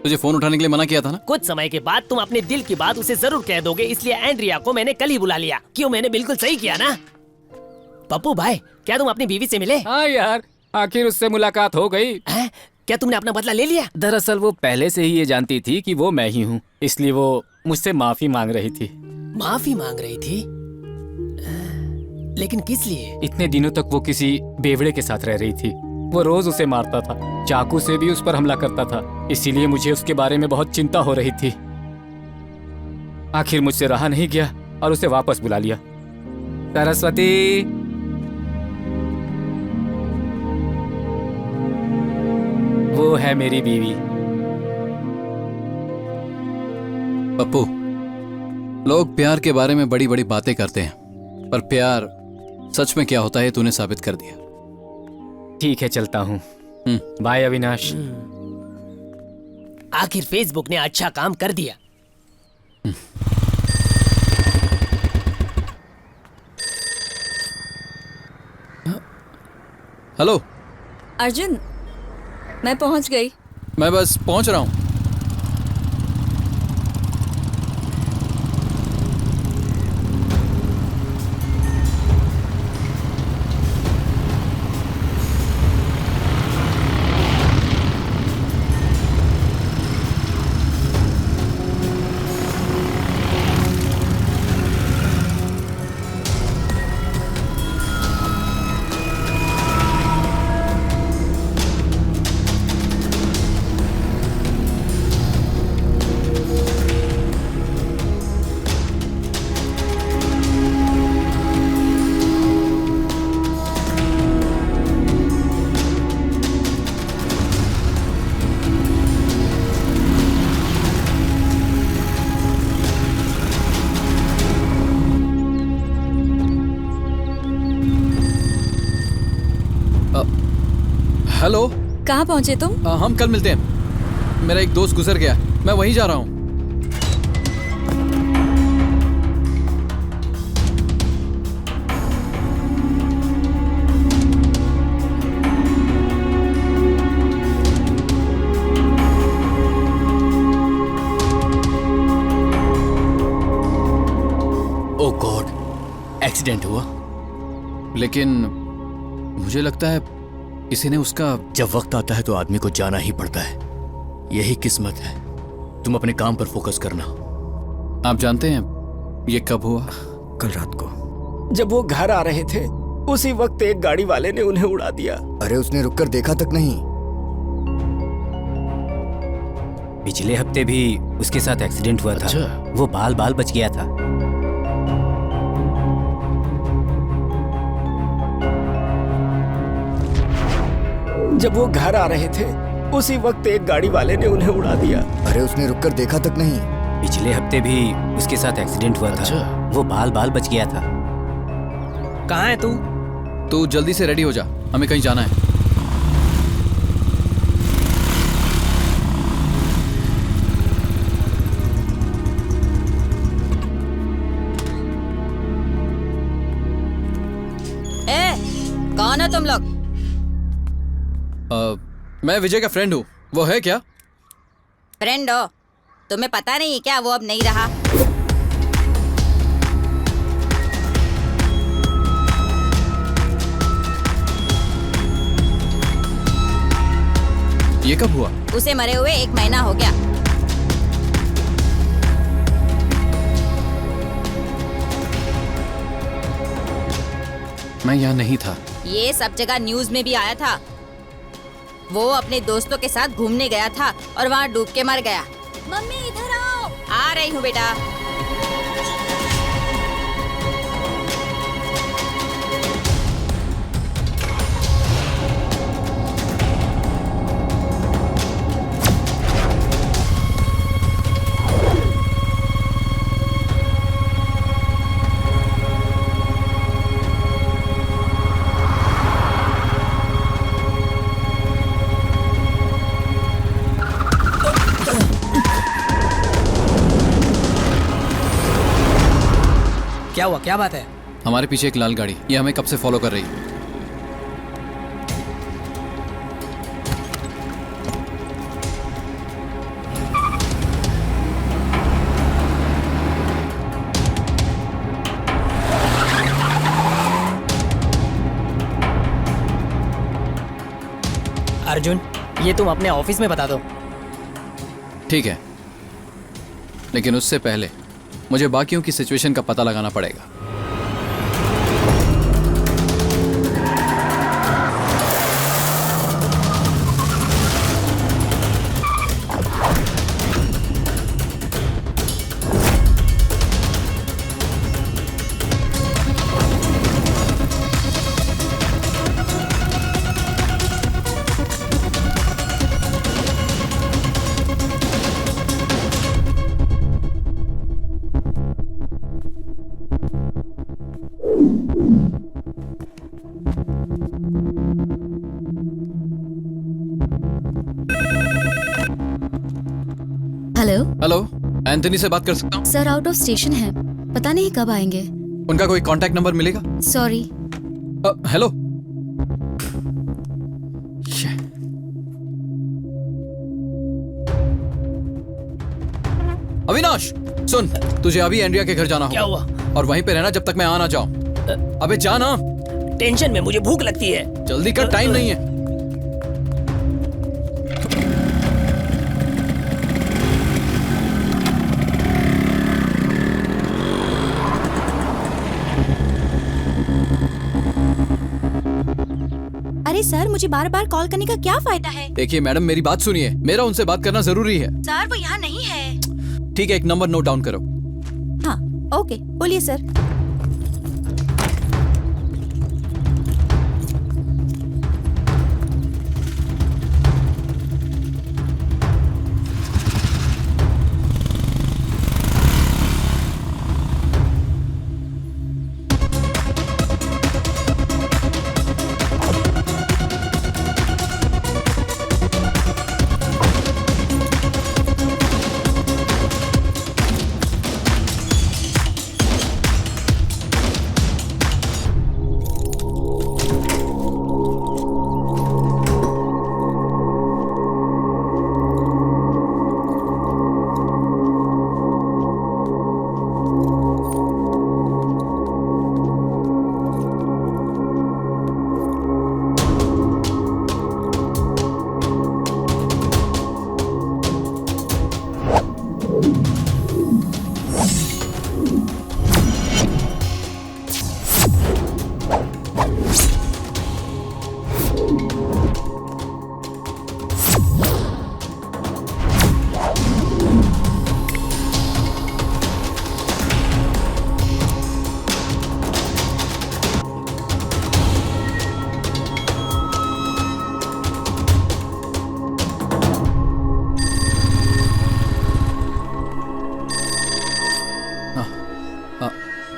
तुझे फोन उठाने के लिए मना किया था ना? कुछ समय के बाद तुम अपने दिल की बात उसे जरूर कह दोगे, इसलिए एंड्रिया को मैंने कल ही बुला लिया। क्यों, मैंने बिल्कुल सही किया ना? पप्पू भाई, क्या तुम अपनी बीवी से मिले? हाँ यार, आखिर उससे मुलाकात हो गई। क्या तुमने अपना बदला ले लिया? दरअसल वो पहले से ही ये जानती थी कि वो मैं ही हूँ, इसलिए वो मुझसे माफी मांग रही थी। माफी मांग रही थी? लेकिन किस लिए? इतने दिनों तक वो किसी बेवड़े के साथ रह रही थी। वो रोज उसे मारता था, चाकू से भी उस पर हमला करता था। इसीलिए मुझे उसके बारे में बहुत चिंता हो रही थी। आखिर मुझसे रहा नहीं गया और उसे वापस बुला लिया। सरस्वती, वो है मेरी बीवी। पप्पू, लोग प्यार के बारे में बड़ी बड़ी बातें करते हैं, पर प्यार सच में क्या होता है तूने साबित कर दिया। ठीक है, चलता हूँ। बाय अविनाश। आखिर फेसबुक ने अच्छा काम कर दिया। हेलो अर्जुन, मैं पहुंच गई। मैं बस पहुंच रहा हूँ। हेलो। कहाँ पहुँचे तुम? हम कल मिलते हैं। मेरा एक दोस्त गुजर गया, मैं वहीं जा रहा हूँ। ओ गॉड, एक्सीडेंट हुआ। लेकिन मुझे लगता है किसी ने उसका। जब वक्त आता है तो आदमी को जाना ही पड़ता है, यही किस्मत है। तुम अपने काम पर फोकस करना। आप जानते हैं ये कब हुआ? कल रात को जब वो घर आ रहे थे उसी वक्त एक गाड़ी वाले ने उन्हें उड़ा दिया। अरे उसने रुककर देखा तक नहीं। पिछले हफ्ते भी उसके साथ एक्सीडेंट हुआ था। अच्छा। वो बाल बाल बच गया था। जब वो घर आ रहे थे उसी वक्त एक गाड़ी वाले ने उन्हें उड़ा दिया। अरे उसने रुककर देखा तक नहीं। पिछले हफ्ते भी उसके साथ एक्सीडेंट हुआ था। वो बाल बाल बच गया था। कहाँ है तू? तू जल्दी से रेडी हो जा, हमें कहीं जाना है। कौन हो तुम लोग? मैं विजय का फ्रेंड हूँ। वो है क्या? फ्रेंड हो? तुम्हें पता नहीं क्या वो अब नहीं रहा? ये कब हुआ? उसे मरे हुए 1 महीना हो गया। मैं यहाँ नहीं था। ये सब जगह न्यूज में भी आया था। वो अपने दोस्तों के साथ घूमने गया था और वहाँ डूब के मर गया। मम्मी इधर आओ। आ रही हूँ बेटा। क्या हुआ? क्या बात है? हमारे पीछे एक लाल गाड़ी, ये हमें कब से फॉलो कर रही है। अर्जुन, ये तुम अपने ऑफिस में बता दो। ठीक है, लेकिन उससे पहले मुझे बाकियों की सिचुएशन का पता लगाना पड़ेगा। हेलो। हेलो, एंथनी से बात कर सकता हूँ? सर आउट ऑफ स्टेशन है, पता नहीं कब आएंगे। उनका कोई कांटेक्ट नंबर मिलेगा? सॉरी। हेलो। अविनाश सुन, तुझे अभी एंड्रिया के घर जाना क्या होगा। हुआ? और वहीं पे रहना जब तक मैं आ ना जाऊं। अबे जाना। टेंशन में मुझे भूख लगती है। जल्दी कर, टाइम नहीं है। अरे सर, मुझे बार बार कॉल करने का क्या फायदा है? देखिए मैडम, मेरी बात सुनिए, मेरा उनसे बात करना जरूरी है। सर वो यहाँ नहीं है। ठीक है, एक नंबर नोट डाउन करो। हाँ ओके, बोलिए सर।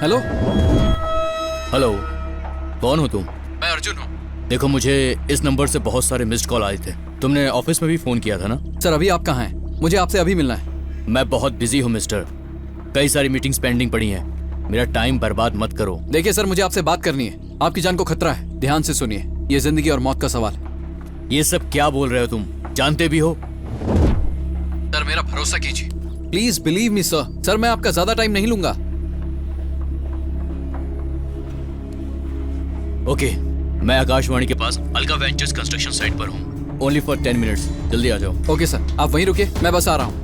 हेलो। हेलो, कौन हो तुम? मैं अर्जुन हूँ। देखो, मुझे इस नंबर से बहुत सारे मिस्ड कॉल आए थे। तुमने ऑफिस में भी फोन किया था ना? सर अभी आप कहाँ हैं? मुझे आपसे अभी मिलना है। मैं बहुत बिजी हूँ मिस्टर, कई सारी मीटिंग्स पेंडिंग पड़ी हैं। मेरा टाइम बर्बाद मत करो। देखिए सर, मुझे आपसे बात करनी है। आपकी जान को खतरा है, ध्यान से सुनिए। ये जिंदगी और मौत का सवाल है। ये सब क्या बोल रहे हो तुम? जानते भी हो? सर मेरा भरोसा कीजिए, please believe me sir. Sir मैं आपका ज्यादा टाइम नहीं लूंगा। ओके, मैं आकाशवाणी के पास अलका वेंचर्स कंस्ट्रक्शन साइट पर हूँ। ओनली फॉर 10 मिनट्स, जल्दी आ जाओ। ओके सर, आप वहीं रुकिए, मैं बस आ रहा हूँ।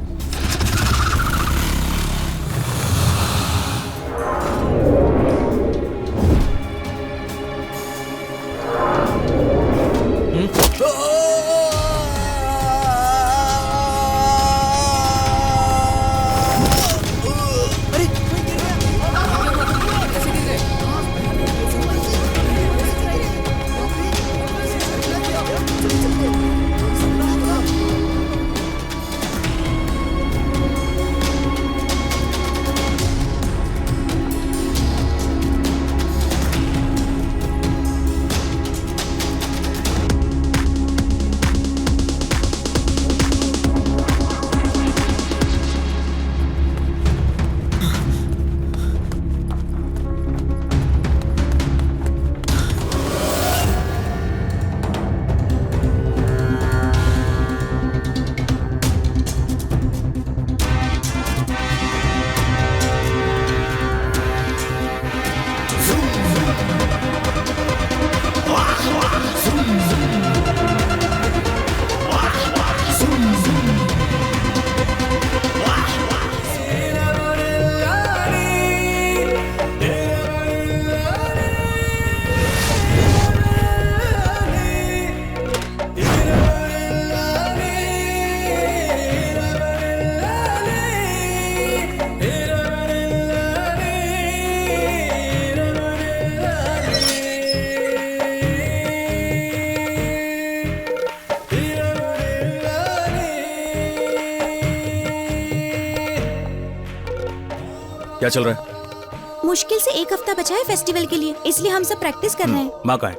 क्या चल रहा है? मुश्किल से एक हफ्ता बचा है फेस्टिवल के लिए, इसलिए हम सब प्रैक्टिस कर रहे हैं। माँ कहाँ है?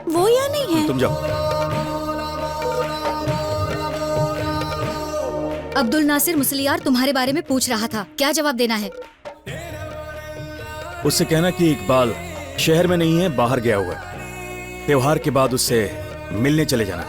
वो यहाँ नहीं है। तुम जाओ। अब्दुल नासिर मुसलियार तुम्हारे बारे में पूछ रहा था, क्या जवाब देना है? उससे कहना कि इकबाल शहर में नहीं है, बाहर गया हुआ है। त्योहार के बाद उससे मिलने चले जाना।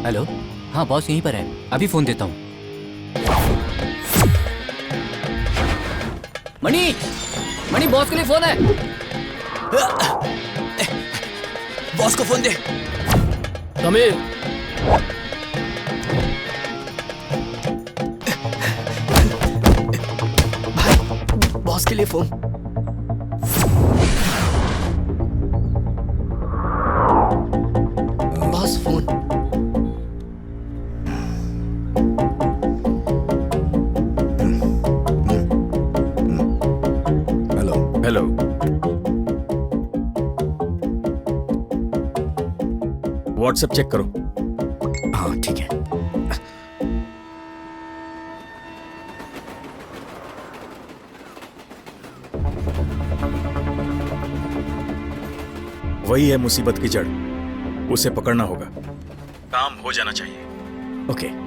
हेलो, हाँ बॉस यहीं पर है, अभी फोन देता हूँ। मणि, मणि बॉस के लिए फोन है। बॉस को फोन दे। कमिल, भाई बॉस के लिए phone. Boss phone. Hello, WhatsApp check करो। हाँ ठीक है। वही है मुसीबत की जड़, उसे पकड़ना होगा। काम हो जाना चाहिए। ओके।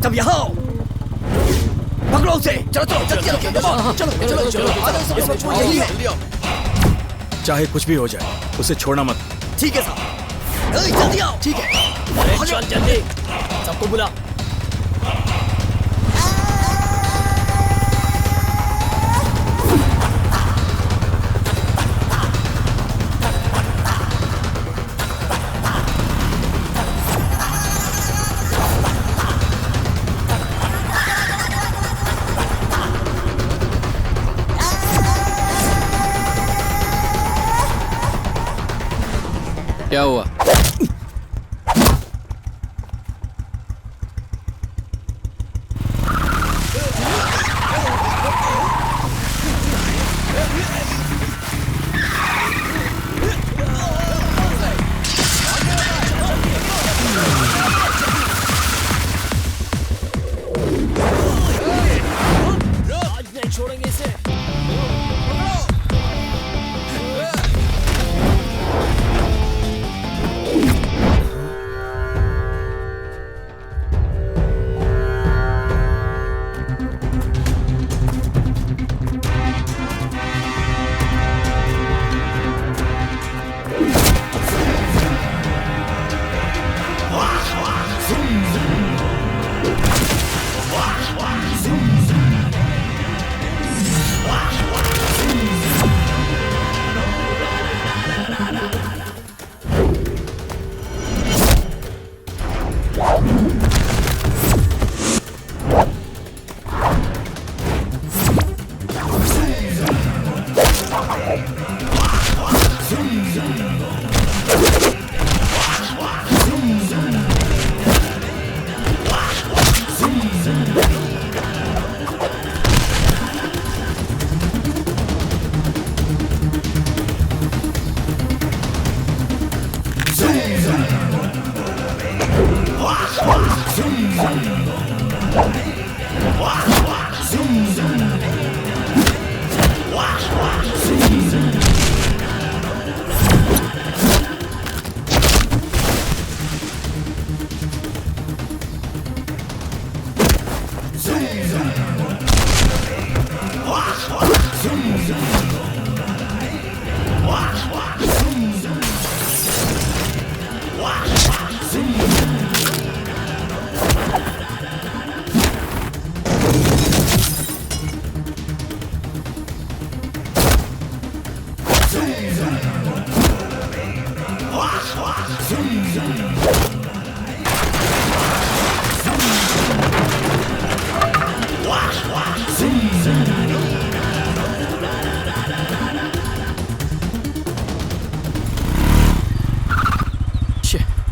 सब यहाँ आओ। पकड़ो उसे। चलो चलो जल्दी चलो चलो चलो चलो। यही है। चाहे कुछ भी हो जाए, उसे छोड़ना मत। ठीक है साहब। जल्दी आओ। ठीक है। चल जल्दी, सबको बुला। क्या हुआ? आज नहीं छोड़ेंगे इसे।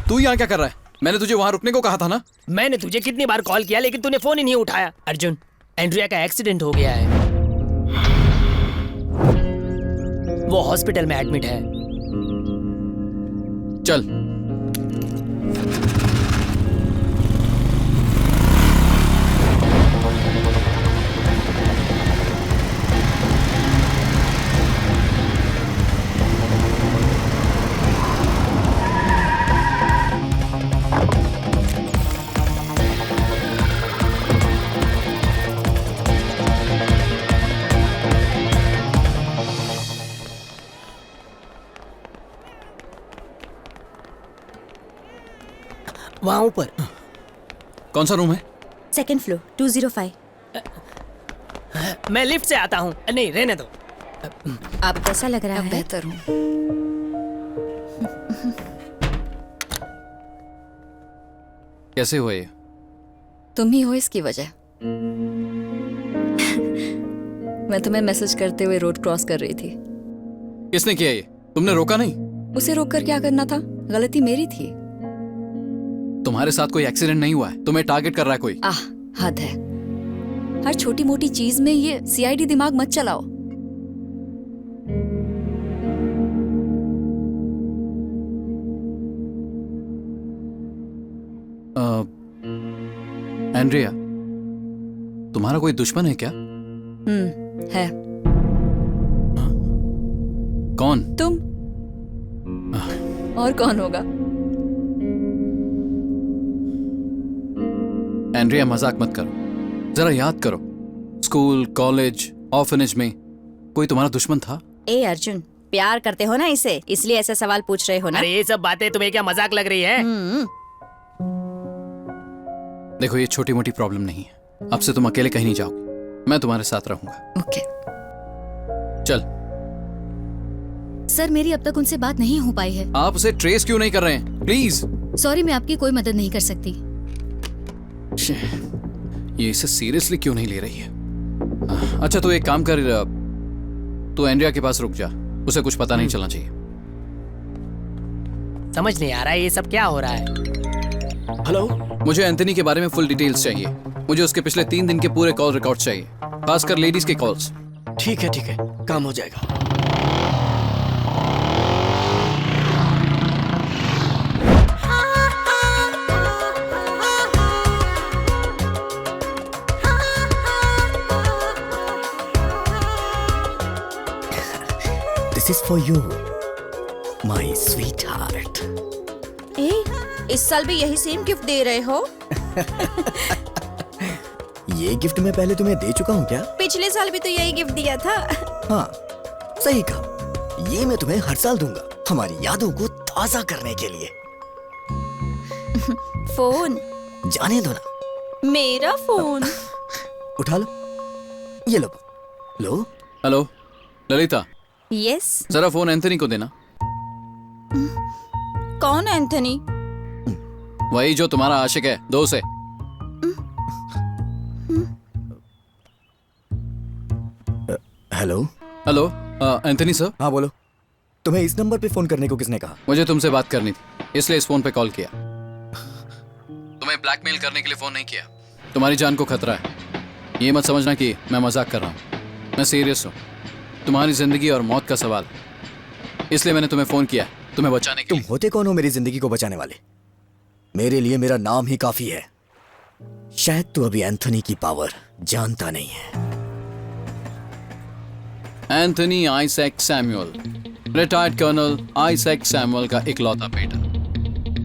तू यहाँ क्या कर रहा है? मैंने तुझे वहां रुकने को कहा था ना। मैंने तुझे कितनी बार कॉल किया लेकिन तूने फोन ही नहीं उठाया। अर्जुन, एंड्रिया का एक्सीडेंट हो गया है, वो हॉस्पिटल में एडमिट है। चल। वहां ऊपर। कौन सा रूम है? Second floor 205। मैं लिफ्ट से आता हूँ। नहीं, रहने दो। आप कैसा लग रहा है? बेहतर हूँ। कैसे हुआ ये? तुम ही हो इसकी वजह। मैं तुम्हें मैसेज करते हुए रोड क्रॉस कर रही थी। किसने किया ये? तुमने रोका नहीं? उसे रोककर क्या करना था? गलती मेरी थी। तुम्हारे साथ कोई एक्सीडेंट नहीं हुआ है, तुम्हें टारगेट कर रहा है कोई। हद है। हर छोटी मोटी चीज में ये सीआईडी दिमाग मत चलाओ। एंड्रिया, तुम्हारा कोई दुश्मन है क्या? है। कौन? तुम। और कौन होगा? एंड्रिया, मजाक मत करो, जरा याद करो। स्कूल, कॉलेज, ऑर्फनेज में कोई तुम्हारा दुश्मन था? ए अर्जुन, प्यार करते हो ना इसे, इसलिए ऐसे सवाल पूछ रहे हो ना? अरे ये सब बातें तुम्हें क्या मजाक लग रही है? देखो, ये छोटी मोटी प्रॉब्लम नहीं है। अब से तुम अकेले कहीं नहीं जाओगे, मैं तुम्हारे साथ रहूंगा। ओके। चल। सर, मेरी अब तक उनसे बात नहीं हो पाई है। आप उसे ट्रेस क्यों नहीं कर रहे हैं? प्लीज। सॉरी, मैं आपकी कोई मदद नहीं कर सकती। ये इसे सीरियसली क्यों नहीं ले रही है? अच्छा, तो एक काम कर, तू एंड्रिया के पास रुक जा, उसे कुछ पता नहीं चलना चाहिए। समझ नहीं आ रहा है ये सब क्या हो रहा है। हेलो, मुझे एंथनी के बारे में फुल डिटेल्स चाहिए। मुझे उसके पिछले 3 दिन के पूरे कॉल रिकॉर्ड चाहिए, खासकर लेडीज के कॉल्स। ठीक है, काम हो जाएगा। This is for you, my sweetheart. इस साल भी यही सेम गिफ्ट दे रहे हो? ये गिफ्ट मैं पहले तुम्हें दे चुका हूँ क्या? पिछले साल भी तो यही गिफ्ट दिया था। हाँ, सही कहा। ये मैं तुम्हें हर साल दूंगा, हमारी यादों को ताजा करने के लिए। फोन जाने दो ना। मेरा फोन उठा लो, ये लो। लो। Hello Lalita, yes. जरा फोन एंथनी को देना। कौन एंथनी? वही जो तुम्हारा आशिक है, दो से। हेलो। Hello Anthony sir. हाँ बोलो। तुम्हें इस नंबर पे फोन करने को किसने कहा? मुझे तुमसे बात करनी थी, इसलिए इस फोन पे कॉल किया। तुम्हें ब्लैकमेल करने के लिए फोन नहीं किया। तुम्हारी जान को खतरा है। ये मत समझना कि मैं मजाक कर रहा हूँ, मैं सीरियस हूँ। तुम्हारी जिंदगी और मौत का सवाल, इसलिए मैंने तुम्हें फोन किया, तुम्हें बचाने के लिए। तुम होते कौन हो मेरी जिंदगी को बचाने वाले? मेरे लिए मेरा नाम ही काफी है। शायद तू अभी एंथनी की पावर जानता नहीं है। Anthony Isaac Samuel, retired colonel Isaac Samuel का इकलौता बेटा।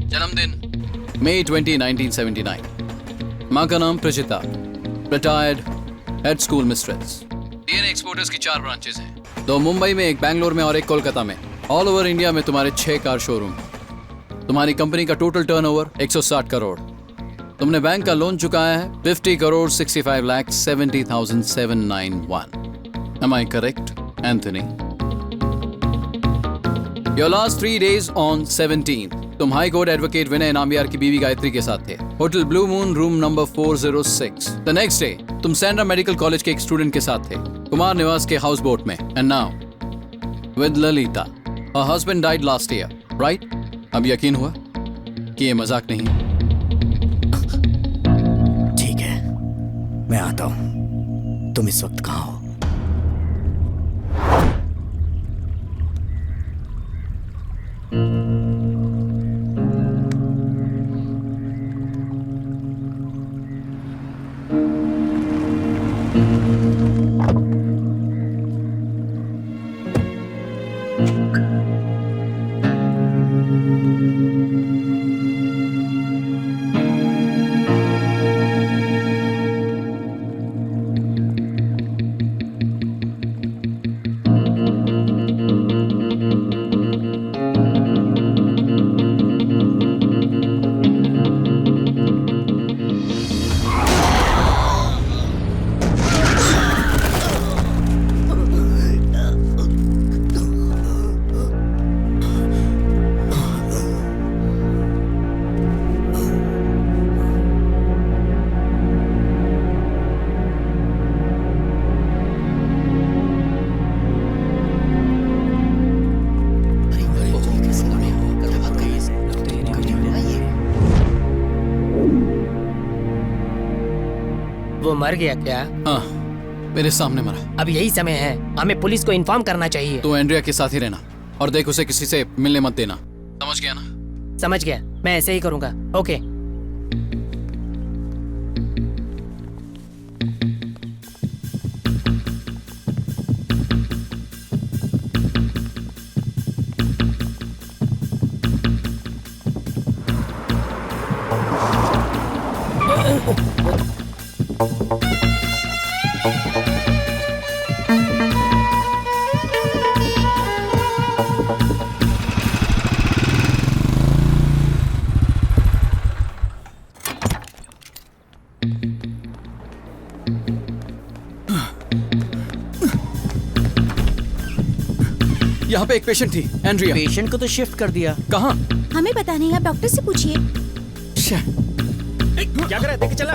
जन्मदिन मई 20, 1979। मां का नाम Prajita, retired head school mistress. DNA exporters की 4 ब्रांचेस हैं, 2 मुंबई में, 1 बैंगलोर में और 1 कोलकाता में। ऑल ओवर इंडिया में तुम्हारे 6 कार शोरूम। तुम्हारी कंपनी का टोटल टर्नओवर 160 करोड़। तुमने बैंक का लोन चुकाया है 50 crore 65,70,791। Am I correct, Anthony? Your last 3 days on 17th, तुम हाई कोर्ट एडवोकेट विनय नाम्बियार की बीवी गायत्री के साथ थे, hotel blue moon, room number 406। The next day तुम सैंड्रा मेडिकल कॉलेज के एक स्टूडेंट के साथ थे, कुमार निवास के हाउस बोट में। And now with Lalita. Her husband died last year, right? अब यकीन हुआ कि ये मजाक नहीं है। ठीक है, मैं आता हूं। तुम इस वक्त कहाँ हो? वो मर गया क्या? हाँ, मेरे सामने मरा। अब यही समय है, हमें पुलिस को इन्फॉर्म करना चाहिए। तो एंड्रिया के साथ ही रहना और देख उसे किसी से मिलने मत देना, समझ गया ना? समझ गया, मैं ऐसे ही करूंगा। ओके। यहाँ पे एक पेशेंट थी, एंड्रिया। पेशेंट को तो शिफ्ट कर दिया। कहाँ? हमें पता नहीं, आप डॉक्टर से पूछिए। क्या कर रहा है? देख के चला।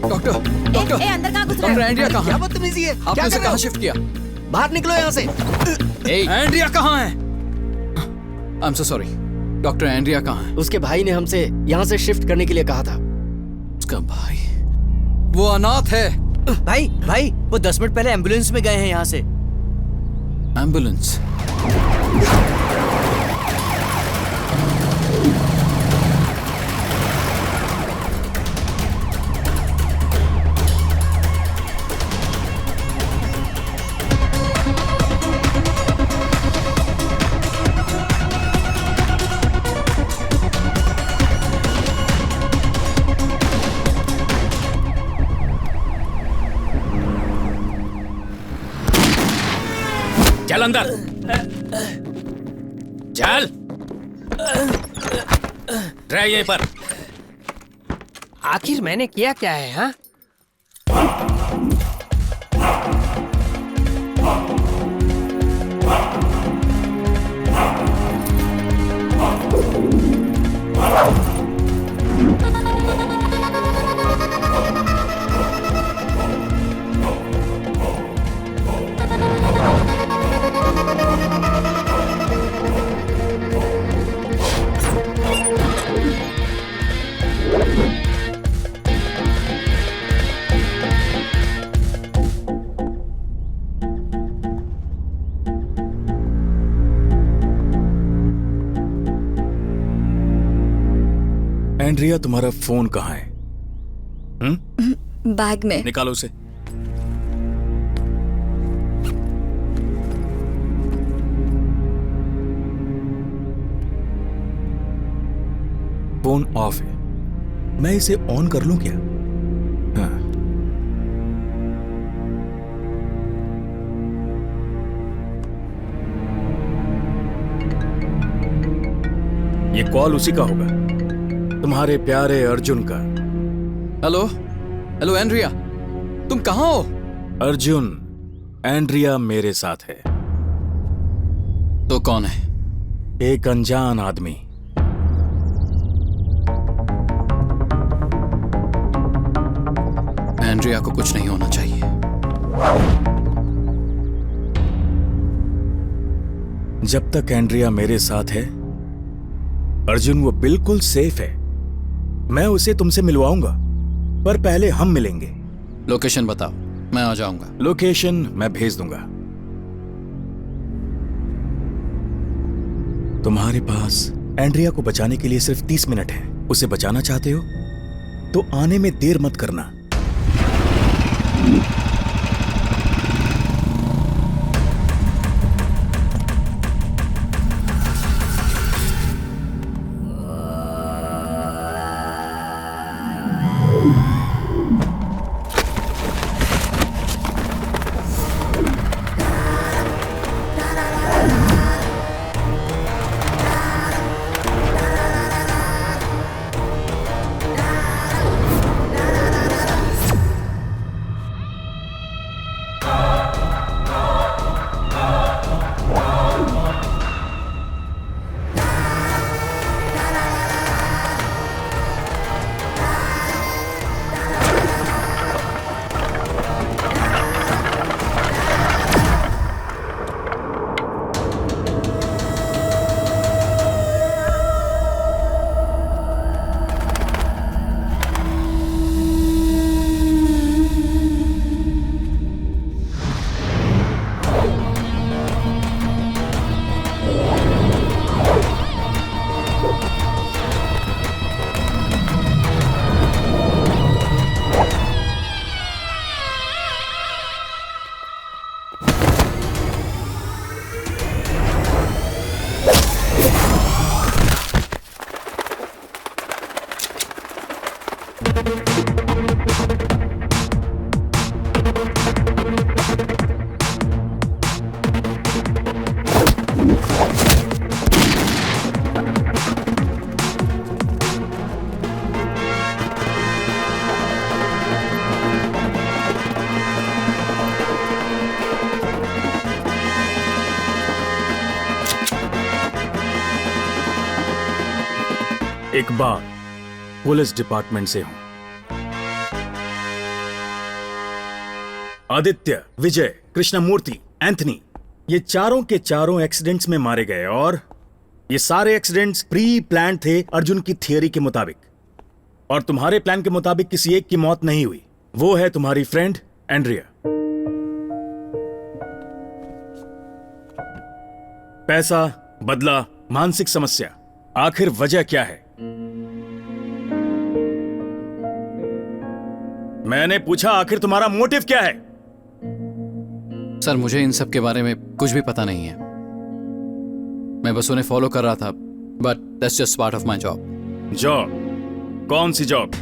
डॉक्टर, डॉक्टर, अंदर कहाँ घुस रहा डॉक्टर है? एंड्रिया कहाँ? क्या बदतमीजी है? आपने उसे कहाँ शिफ्ट किया? बाहर निकलो यहाँ से। एंड्रिया कहाँ है? I am so sorry, doctor Andrea कहाँ है? उसके भाई ने हमसे यहाँ से शिफ्ट करने के लिए कहा था। उसका भाई? वो अनाथ है। भाई भाई, वो 10 मिनट पहले एम्बुलेंस में गए हैं यहाँ से। एम्बुलेंस? चल अंदर, चल रह यहीं पर। आखिर मैंने किया क्या है? हाँ, एंड्रिया, तुम्हारा फोन कहाँ है? बैग में। निकालो उसे। फोन ऑफ है, मैं इसे ऑन कर लूं क्या? हाँ। ये कॉल उसी का होगा, तुम्हारे प्यारे अर्जुन का। हेलो हेलो एंड्रिया, तुम कहाँ हो? अर्जुन, एंड्रिया मेरे साथ है। तो कौन है? एक अनजान आदमी। एंड्रिया को कुछ नहीं होना चाहिए। जब तक एंड्रिया मेरे साथ है अर्जुन, वो बिल्कुल सेफ है। मैं उसे तुमसे मिलवाऊंगा, पर पहले हम मिलेंगे। लोकेशन बताओ, मैं आ जाऊंगा। लोकेशन मैं भेज दूंगा। तुम्हारे पास एंड्रिया को बचाने के लिए सिर्फ 30 मिनट है। उसे बचाना चाहते हो तो आने में देर मत करना। इकबाल, पुलिस डिपार्टमेंट से हूं। आदित्य, विजय, कृष्णमूर्ति, एंथनी, ये चारों के चारों एक्सीडेंट्स में मारे गए और ये सारे एक्सीडेंट्स प्री प्लान थे अर्जुन की थियरी के मुताबिक। और तुम्हारे प्लान के मुताबिक किसी एक की मौत नहीं हुई, वो है तुम्हारी फ्रेंड एंड्रिया। पैसा, बदला, मानसिक समस्या, आखिर वजह क्या है? मैंने पूछा आखिर तुम्हारा मोटिव क्या है? सर मुझे इन सब के बारे में कुछ भी पता नहीं है, मैं बस उन्हें फॉलो कर रहा था, but that's just part of my job. Job? कौन सी जॉब?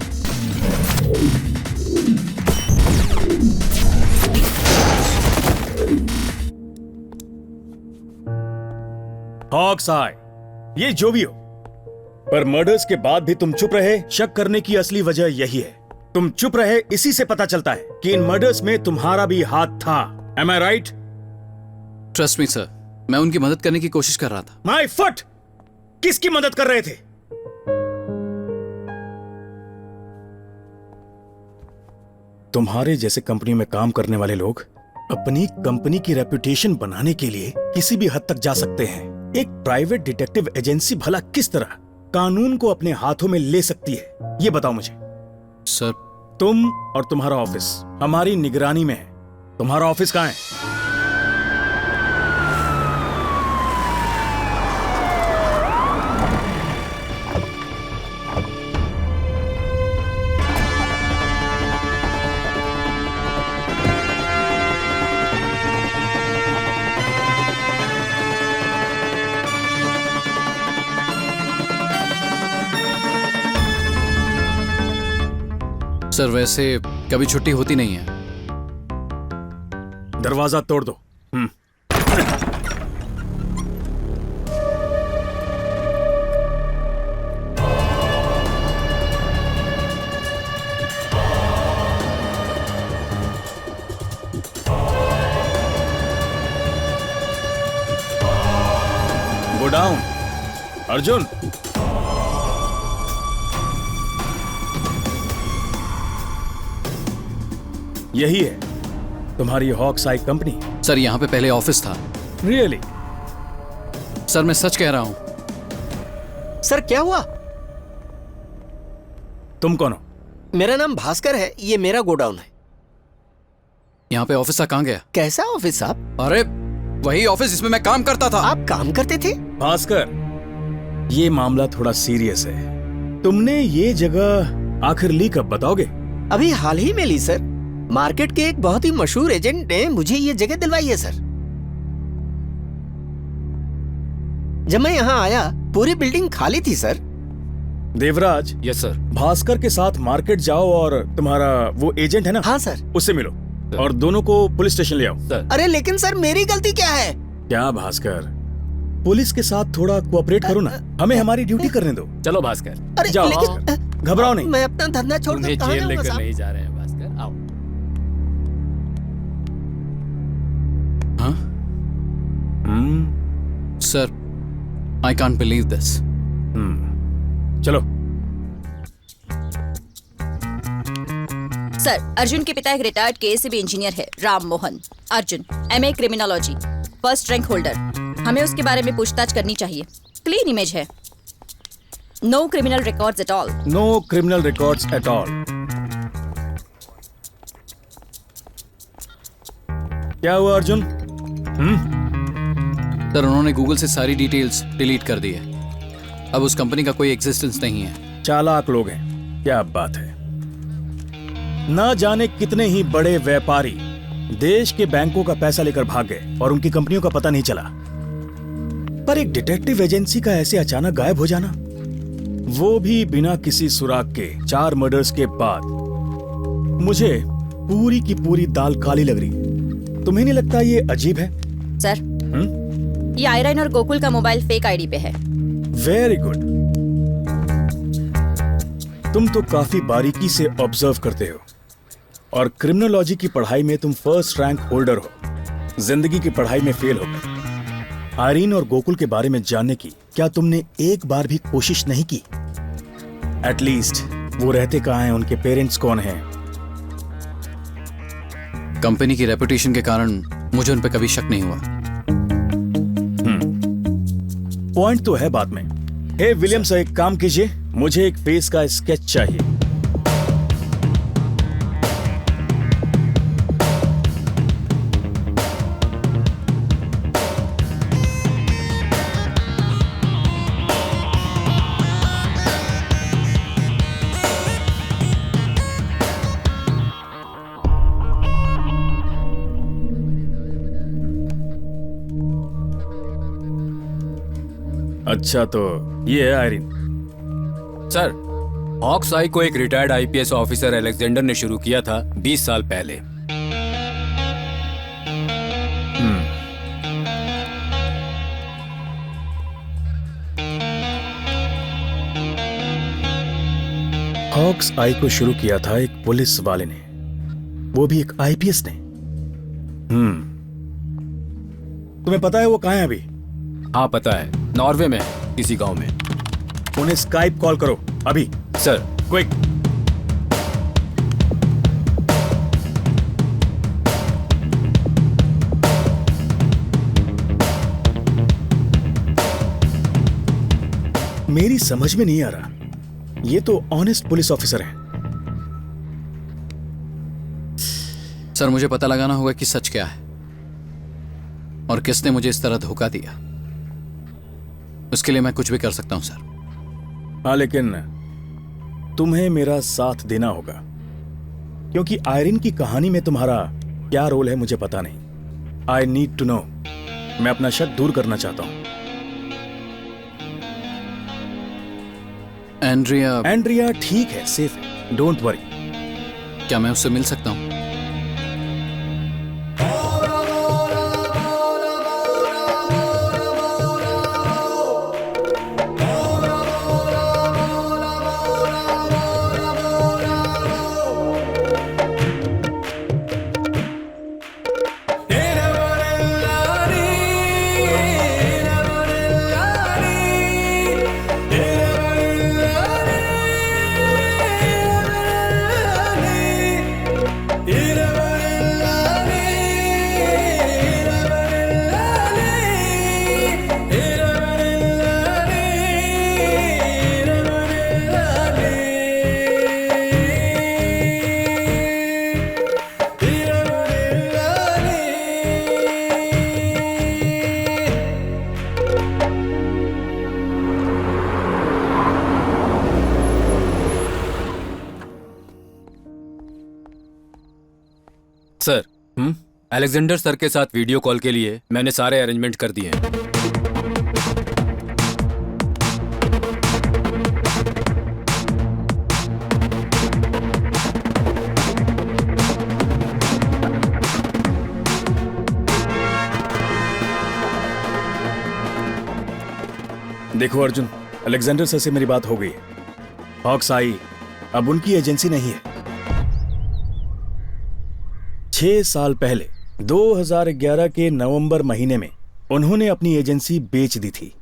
हॉक्स आई, ये जो भी हो, पर मर्डर्स के बाद भी तुम चुप रहे। शक करने की असली वजह यही है, तुम चुप रहे, इसी से पता चलता है कि इन मर्डर्स में तुम्हारा भी हाथ था। Am I right? Trust me sir, मैं उनकी मदद करने की कोशिश कर रहा था। My foot! किसकी मदद कर रहे थे? तुम्हारे जैसे कंपनी में काम करने वाले लोग अपनी कंपनी की रेपुटेशन बनाने के लिए किसी भी हद तक जा सकते हैं। एक प्राइवेट डिटेक्टिव एजेंसी भला किस तरह कानून को अपने हाथों में ले सकती है, ये बताओ मुझे। सर, तुम और तुम्हारा ऑफिस हमारी निगरानी में है। तुम्हारा ऑफिस कहां है? सर वैसे कभी छुट्टी होती नहीं है। दरवाजा तोड़ दो। Go down Arjun. यही है तुम्हारी हॉक्स आई कंपनी? सर यहाँ पे पहले ऑफिस था। रियली? सर मैं सच कह रहा हूँ। सर क्या हुआ? तुम कौन हो? मेरा नाम भास्कर है, ये मेरा गोडाउन है। यहाँ पे ऑफिस कहाँ गया? कैसा ऑफिस साहब? अरे वही ऑफिस जिसमें मैं काम करता था। आप काम करते थे? भास्कर, ये मामला थोड़ा सीरियस है। तुमने ये जगह आखिर ली कब, बताओगे? अभी हाल ही में ली सर। मार्केट के एक बहुत ही मशहूर एजेंट ने मुझे ये जगह दिलवाई है सर। जब मैं यहाँ आया पूरी बिल्डिंग खाली थी sir. Devraj. Yes sir. Bhaskar के साथ मार्केट जाओ और तुम्हारा वो एजेंट है ना? हाँ सर। उससे मिलो और दोनों को पुलिस स्टेशन ले आओ। सर। अरे लेकिन सर मेरी गलती क्या है? क्या भास्कर, पुलिस के साथ थोड़ा कोऑपरेट करो ना, हमें हमारी ड्यूटी करने दो। चलो भास्कर। अरे जाओ लेकिन भास्कर, घबराओ नहीं। मैं अपना धंधा छोड़कर कहाँ जेल जाऊंगा लेकर साहब? नहीं जा रहे हैं भास्कर, आओ। हाँ sir, I can't believe this. चलो। सर, अर्जुन के पिता एक रिटायर्ड केएसबी इंजीनियर है, Ram Mohan. Arjun MA criminology, first rank holder. हमें उसके बारे में पूछताछ करनी चाहिए। क्लीन इमेज है, no criminal records at all. No criminal records at all. क्या हुआ अर्जुन? सर उन्होंने गूगल से सारी डिटेल्स डिलीट कर दी है। अब उस कंपनी का कोई एग्जिस्टेंस नहीं है। चालाक लोग हैं, क्या बात है। ना जाने कितने ही बड़े व्यापारी देश के बैंकों का पैसा लेकर भाग गए और उनकी कंपनियों का पता नहीं चला। पर एक डिटेक्टिव एजेंसी का ऐसे अचानक गायब हो जाना, वो भी बिना किसी सुराग के, 4 मर्डर्स के बाद, मुझे पूरी की पूरी दाल काली लग रही। तुम्हें नहीं लगता ये अजीब है? सर, ये आयरन और गोकुल का मोबाइल फेक आईडी पे है। Very good. तुम तो काफी बारीकी से ऑब्जर्व करते हो और क्रिमिनोलॉजी की पढ़ाई में तुम फर्स्ट रैंक होल्डर हो। जिंदगी की पढ़ाई में फेल हो गए। आयरीन और गोकुल के बारे में जानने की क्या तुमने एक बार भी कोशिश नहीं की? एटलीस्ट वो रहते कहाँ हैं, उनके पेरेंट्स कौन हैं? कंपनी की रेपुटेशन के कारण मुझे उन पे कभी शक नहीं हुआ। पॉइंट तो है बात में। हे विलियम्स, एक काम कीजिए, मुझे एक फेस का स्केच चाहिए। अच्छा, तो ये है आयरिन। सर, हॉक्स आई को एक रिटायर्ड आईपीएस ऑफिसर अलेक्जेंडर ने शुरू किया था 20 साल पहले। हॉक्स आई को शुरू किया था एक पुलिस वाले ने, वो भी एक आईपीएस ने। तुम्हें पता है वो कहाँ है अभी? हाँ पता है, नॉर्वे में किसी गांव में। उन्हें स्काइप कॉल करो अभी। Sir, quick. मेरी समझ में नहीं आ रहा, ये तो ऑनेस्ट पुलिस ऑफिसर हैं। सर, मुझे पता लगाना होगा कि सच क्या है और किसने मुझे इस तरह धोखा दिया। उसके लिए मैं कुछ भी कर सकता हूं सर। हाँ, लेकिन तुम्हें मेरा साथ देना होगा, क्योंकि आयरिन की कहानी में तुम्हारा क्या रोल है मुझे पता नहीं। I need to know. मैं अपना शक दूर करना चाहता हूं। एंड्रिया ठीक है, सेफ है, डोंट वरी। क्या मैं उससे मिल सकता हूं? सर, अलेक्जेंडर सर के साथ वीडियो कॉल के लिए मैंने सारे अरेंजमेंट कर दिए हैं। देखो अर्जुन, अलेक्जेंडर सर से मेरी बात हो गई है। हॉक्स आई अब उनकी एजेंसी नहीं है। 6 साल पहले 2011 के नवंबर महीने में उन्होंने अपनी एजेंसी बेच दी थी।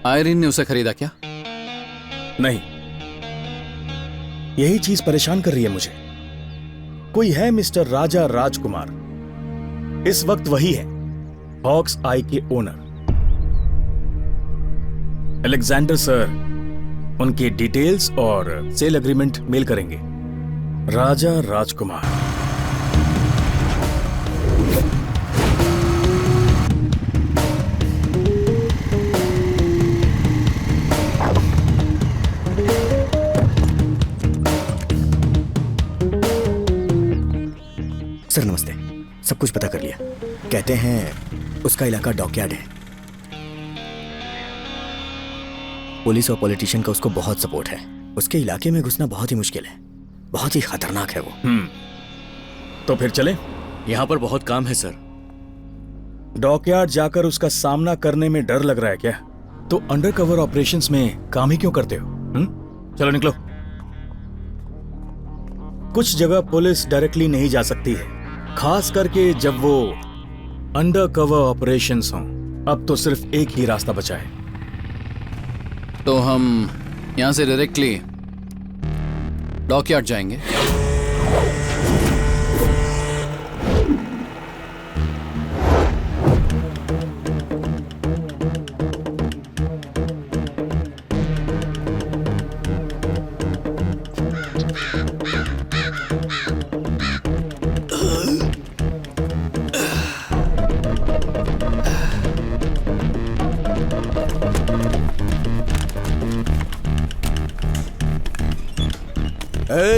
आयरिन ने उसे खरीदा क्या? नहीं, यही चीज परेशान कर रही है मुझे। कोई है मिस्टर राजा राजकुमार, इस वक्त वही है हॉक्स आई के ओनर। अलेक्जेंडर सर उनके डिटेल्स और सेल एग्रीमेंट मेल करेंगे। राजा राजकुमार। सर नमस्ते, सब कुछ पता कर लिया। कहते हैं उसका इलाका डॉकयार्ड है। पुलिस और पॉलिटिशियन का उसको बहुत सपोर्ट है। उसके इलाके में घुसना बहुत ही मुश्किल है, बहुत ही खतरनाक है वो। तो फिर चले? यहाँ पर बहुत काम है सर। डॉकयार्ड जाकर उसका सामना करने में डर लग रहा है क्या? तो अंडरकवर ऑपरेशंस में काम ही क्यों करते हो? चलो निकलो। कुछ जगह पुलिस डायरेक्टली नहीं जा सकती है, खास करके जब वो अंडरकवर ऑपरेशंस हों। अब तो सिर्फ एक ही रास्ता बचा है। तो हम यहां से डायरेक्टली डॉकयार्ड जाएंगे।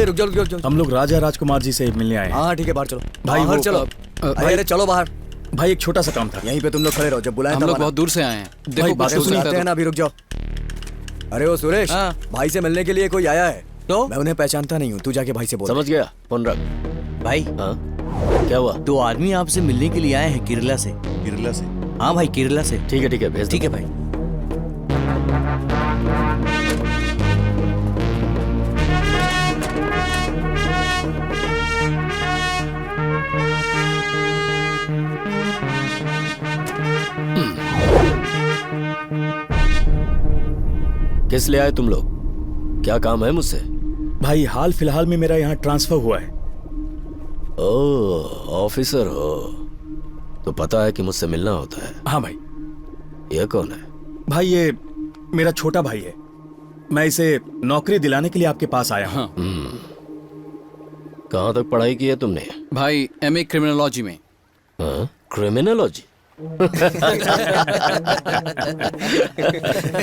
रुक जाओ रुक जाओ, रुक जाओ। हम लोग राजा राजकुमार जी से मिलने आए हैं। हाँ ठीक है, बाहर चलो। भाई बाहर वो- चलो। भाई- अरे चलो बाहर। भाई एक छोटा सा काम था। यहीं पे तुम लोग खड़े रहो, जब बुलाए हम तब लोग आना। बहुत दूर से आए हैं। देखो भाई, कुछ बात तो सुनिए। आते हैं ना, अभी रुक जाओ। अरे वो सुरेश, भाई से मिलने के लिए कोई आया है। तो मैं उन्हें पहचानता नहीं हूँ, तू जाके भाई से बोल। समझ गया, फोन रख। भाई हाँ क्या हुआ? 2 आदमी आपसे मिलने के लिए आए हैं केरला से। केरला से? हाँ भाई, केरला से। ठीक है भेज दो। ठीक है भाई। किस लिए आए तुम लोग? क्या काम है मुझसे? भाई हाल फिलहाल में मेरा यहाँ ट्रांसफर हुआ है। ओह, ऑफिसर हो तो पता है कि मुझसे मिलना होता है। हाँ भाई। ये कौन है? भाई ये मेरा छोटा भाई है। मैं इसे नौकरी दिलाने के लिए आपके पास आया हूँ। कहाँ तक पढ़ाई की है तुमने? भाई MA क्रिमिनोलॉजी में। हाँ, क्रिमिनोलॉजी?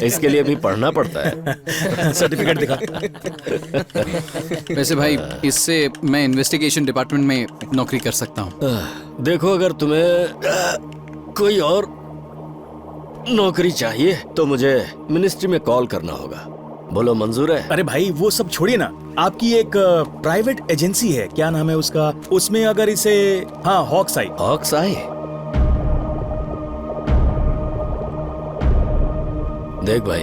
इसके लिए भी पढ़ना पड़ता है। सर्टिफिकेट दिखा। वैसे भाई इससे मैं इन्वेस्टिगेशन डिपार्टमेंट में नौकरी कर सकता हूँ। देखो अगर तुम्हें कोई और नौकरी चाहिए तो मुझे मिनिस्ट्री में कॉल करना होगा। बोलो मंजूर है? अरे भाई वो सब छोड़िए ना, आपकी एक प्राइवेट एजेंसी है, क्या नाम है उसका? उसमें अगर इसे, हाँ हॉक्स आई। देख भाई,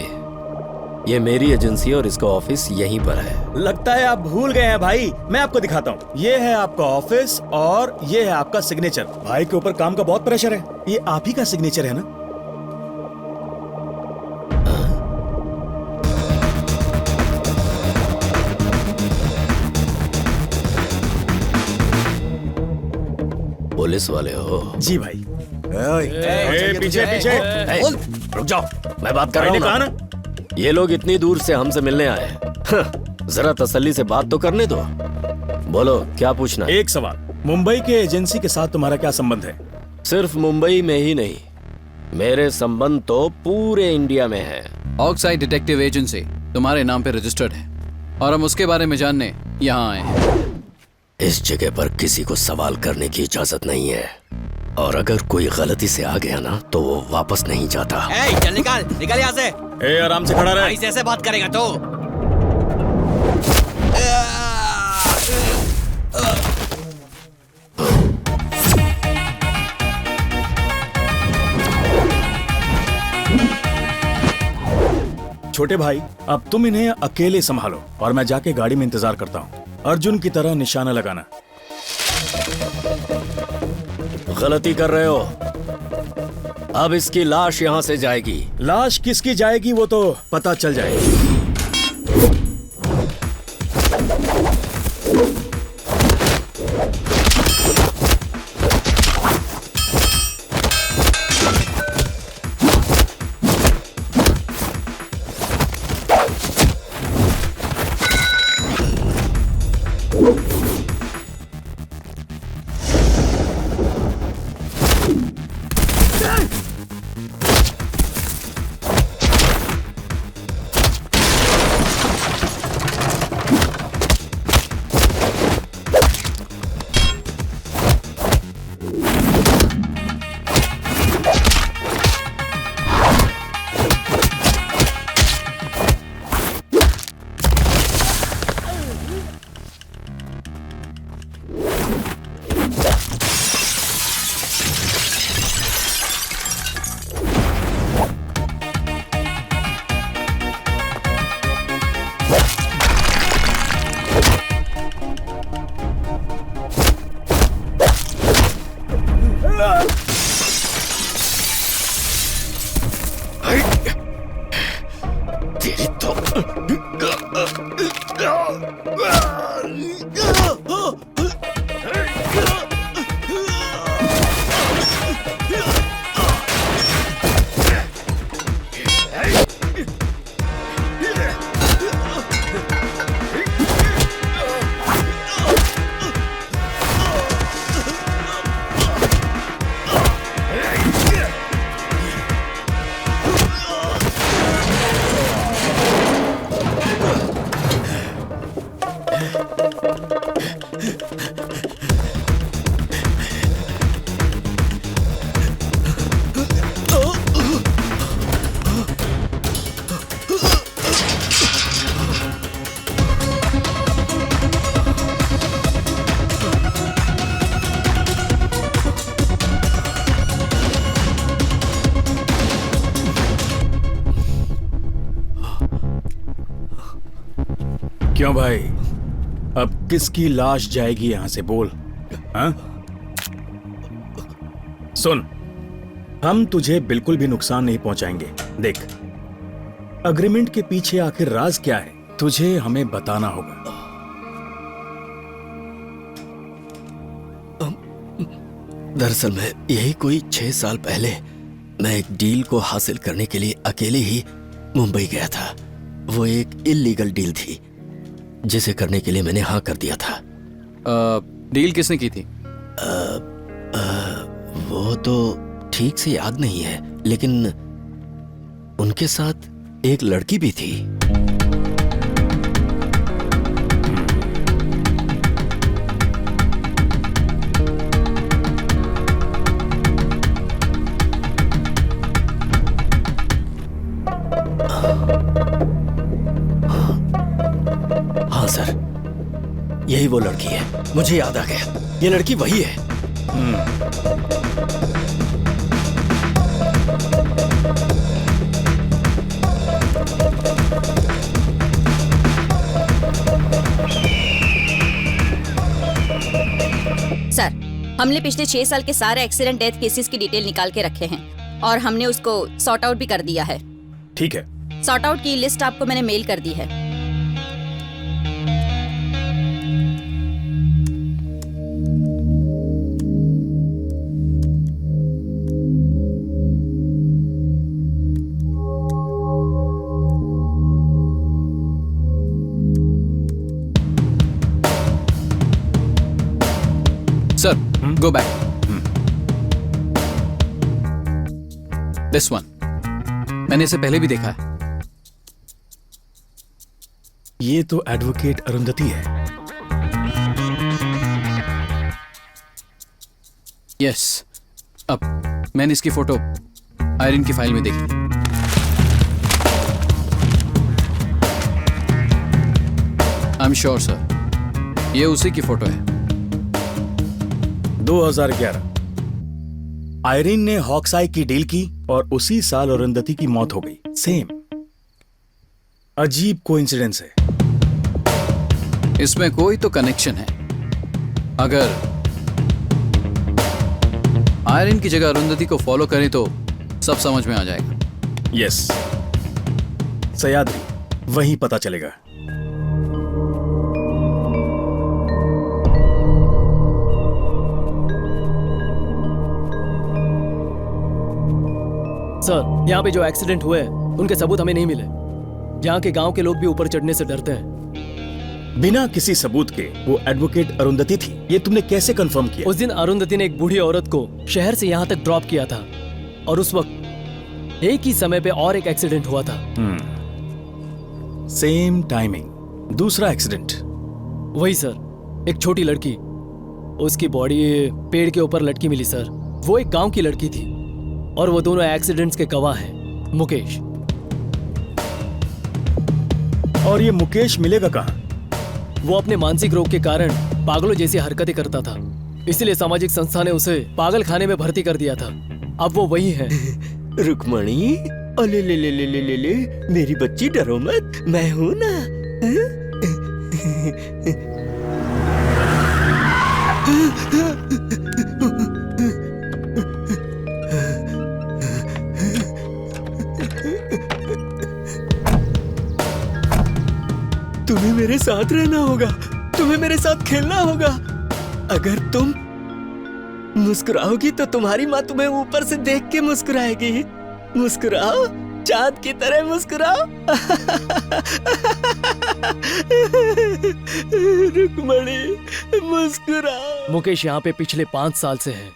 ये मेरी एजेंसी है और इसका ऑफिस यहीं पर है। लगता है आप भूल गए हैं भाई, मैं आपको दिखाता हूँ। ये है आपका ऑफिस और ये है आपका सिग्नेचर। भाई के ऊपर काम का बहुत प्रेशर है, ये आप ही का सिग्नेचर है ना? पुलिस वाले हो? जी भाई। पीछे पीछे। रुक जाओ, मैं बात कर रहा हूँ कहा ना। ये लोग इतनी दूर से हमसे मिलने आए हैं। जरा तसल्ली से बात तो करने दो। बोलो क्या पूछना है? एक सवाल, मुंबई के एजेंसी के साथ तुम्हारा क्या संबंध है? सिर्फ मुंबई में ही नहीं, मेरे संबंध तो पूरे इंडिया में है। ऑक्साइड डिटेक्टिव एजेंसी तुम्हारे नाम पे रजिस्टर्ड है और हम उसके बारे में जानने यहाँ आए हैं। इस जगह पर किसी को सवाल करने की इजाजत नहीं है और अगर कोई गलती से आ गया ना तो वो वापस नहीं जाता। चल निकाल यहाँ से। आराम से खड़ा रहे। भाई से ऐसे बात करेगा तो। छोटे भाई, अब तुम इन्हें अकेले संभालो और मैं जाके गाड़ी में इंतजार करता हूँ। अर्जुन की तरह निशाना लगाना। गलती कर रहे हो। अब इसकी लाश यहाँ से जाएगी। लाश किसकी जाएगी वो तो पता चल जाएगी। तेरी तो क्यों भाई, अब किसकी लाश जाएगी यहां से, बोल। हाँ? सुन, हम तुझे बिल्कुल भी नुकसान नहीं पहुंचाएंगे। देख, अग्रीमेंट के पीछे आखिर राज क्या है, तुझे हमें बताना होगा। दरअसल मैं यही कोई 6 साल पहले मैं एक डील को हासिल करने के लिए अकेले ही मुंबई गया था। वो एक इल्लीगल डील थी जिसे करने के लिए मैंने हाँ कर दिया था। डील किसने की थी? वो तो ठीक से याद नहीं है, लेकिन उनके साथ एक लड़की भी थी। हाँ सर, यही वो लड़की है। मुझे याद आ गया, ये लड़की वही है। सर, हमने पिछले 6 साल के सारे एक्सीडेंट डेथ केसेस की डिटेल निकाल के रखे हैं और हमने उसको सॉर्ट आउट भी कर दिया है। ठीक है, सॉर्ट आउट की लिस्ट आपको मैंने मेल कर दी है। Sir, go back. This one मैंने इसे पहले भी देखा है। ये तो एडवोकेट अरुंधति है। यस, अब मैंने इसकी फोटो आयरन की फाइल में देखी। आई एम श्योर सर, ये उसी की फोटो है। 2011 आयरीन ने हॉक्साई की डील की और उसी साल अरुंधति की मौत हो गई। सेम। अजीब कोइंसिडेंस है। इसमें कोई तो कनेक्शन है। अगर आयरन की जगह अरुंधति को फॉलो करें तो सब समझ में आ जाएगा। यस, सयाद्री, वहीं पता चलेगा। सर, यहाँ पे जो एक्सीडेंट हुए हैं उनके सबूत हमें नहीं मिले। यहाँ के गांव के लोग भी ऊपर चढ़ने से डरते हैं। बिना किसी सबूत के वो एडवोकेट अरुंधति थी, ये तुमने कैसे कंफर्म किया? उस दिन अरुंधति ने एक बूढ़ी औरत को शहर से यहाँ तक ड्रॉप किया था और उस वक्त एक ही समय पे और एक एक्सीडेंट हुआ था। Same timing. दूसरा एक्सीडेंट? वही सर, एक छोटी लड़की, उसकी बॉडी पेड़ के ऊपर लटकी मिली सर। वो एक गांव की लड़की थी और वो दोनों एक्सीडेंट्स के गवाह हैं। मुकेश। और ये मुकेश मिलेगा कहाँ? वो अपने मानसिक रोग के कारण पागलों जैसी हरकतें करता था, इसलिए सामाजिक संस्था ने उसे पागल खाने में भर्ती कर दिया था। अब वो वही है। रुक्मणी, अले ले ले ले ले ले ले, मेरी बच्ची डरो मत, मैं हूं ना। तुम्हें मेरे साथ रहना होगा, तुम्हें मेरे साथ खेलना होगा। अगर तुम मुस्कुराओगी तो तुम्हारी माँ तुम्हें ऊपर से देख के मुस्कुराएगी। मुस्कुराओ, चांद की तरह मुस्कुराओ। रुक्मणी, मुस्कुराओ। मुकेश यहाँ पे पिछले 5 साल से है।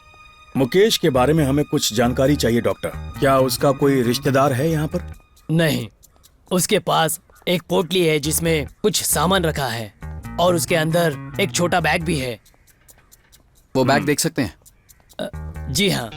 मुकेश के बारे में हमें कुछ जानकारी चाहिए डॉक्टर। क्या उसका कोई रिश्तेदार है यहाँ पर? नहीं, उसके पास एक पोटली है जिसमें कुछ सामान रखा है और उसके अंदर एक छोटा बैग भी है। वो बैग देख सकते हैं? जी हाँ।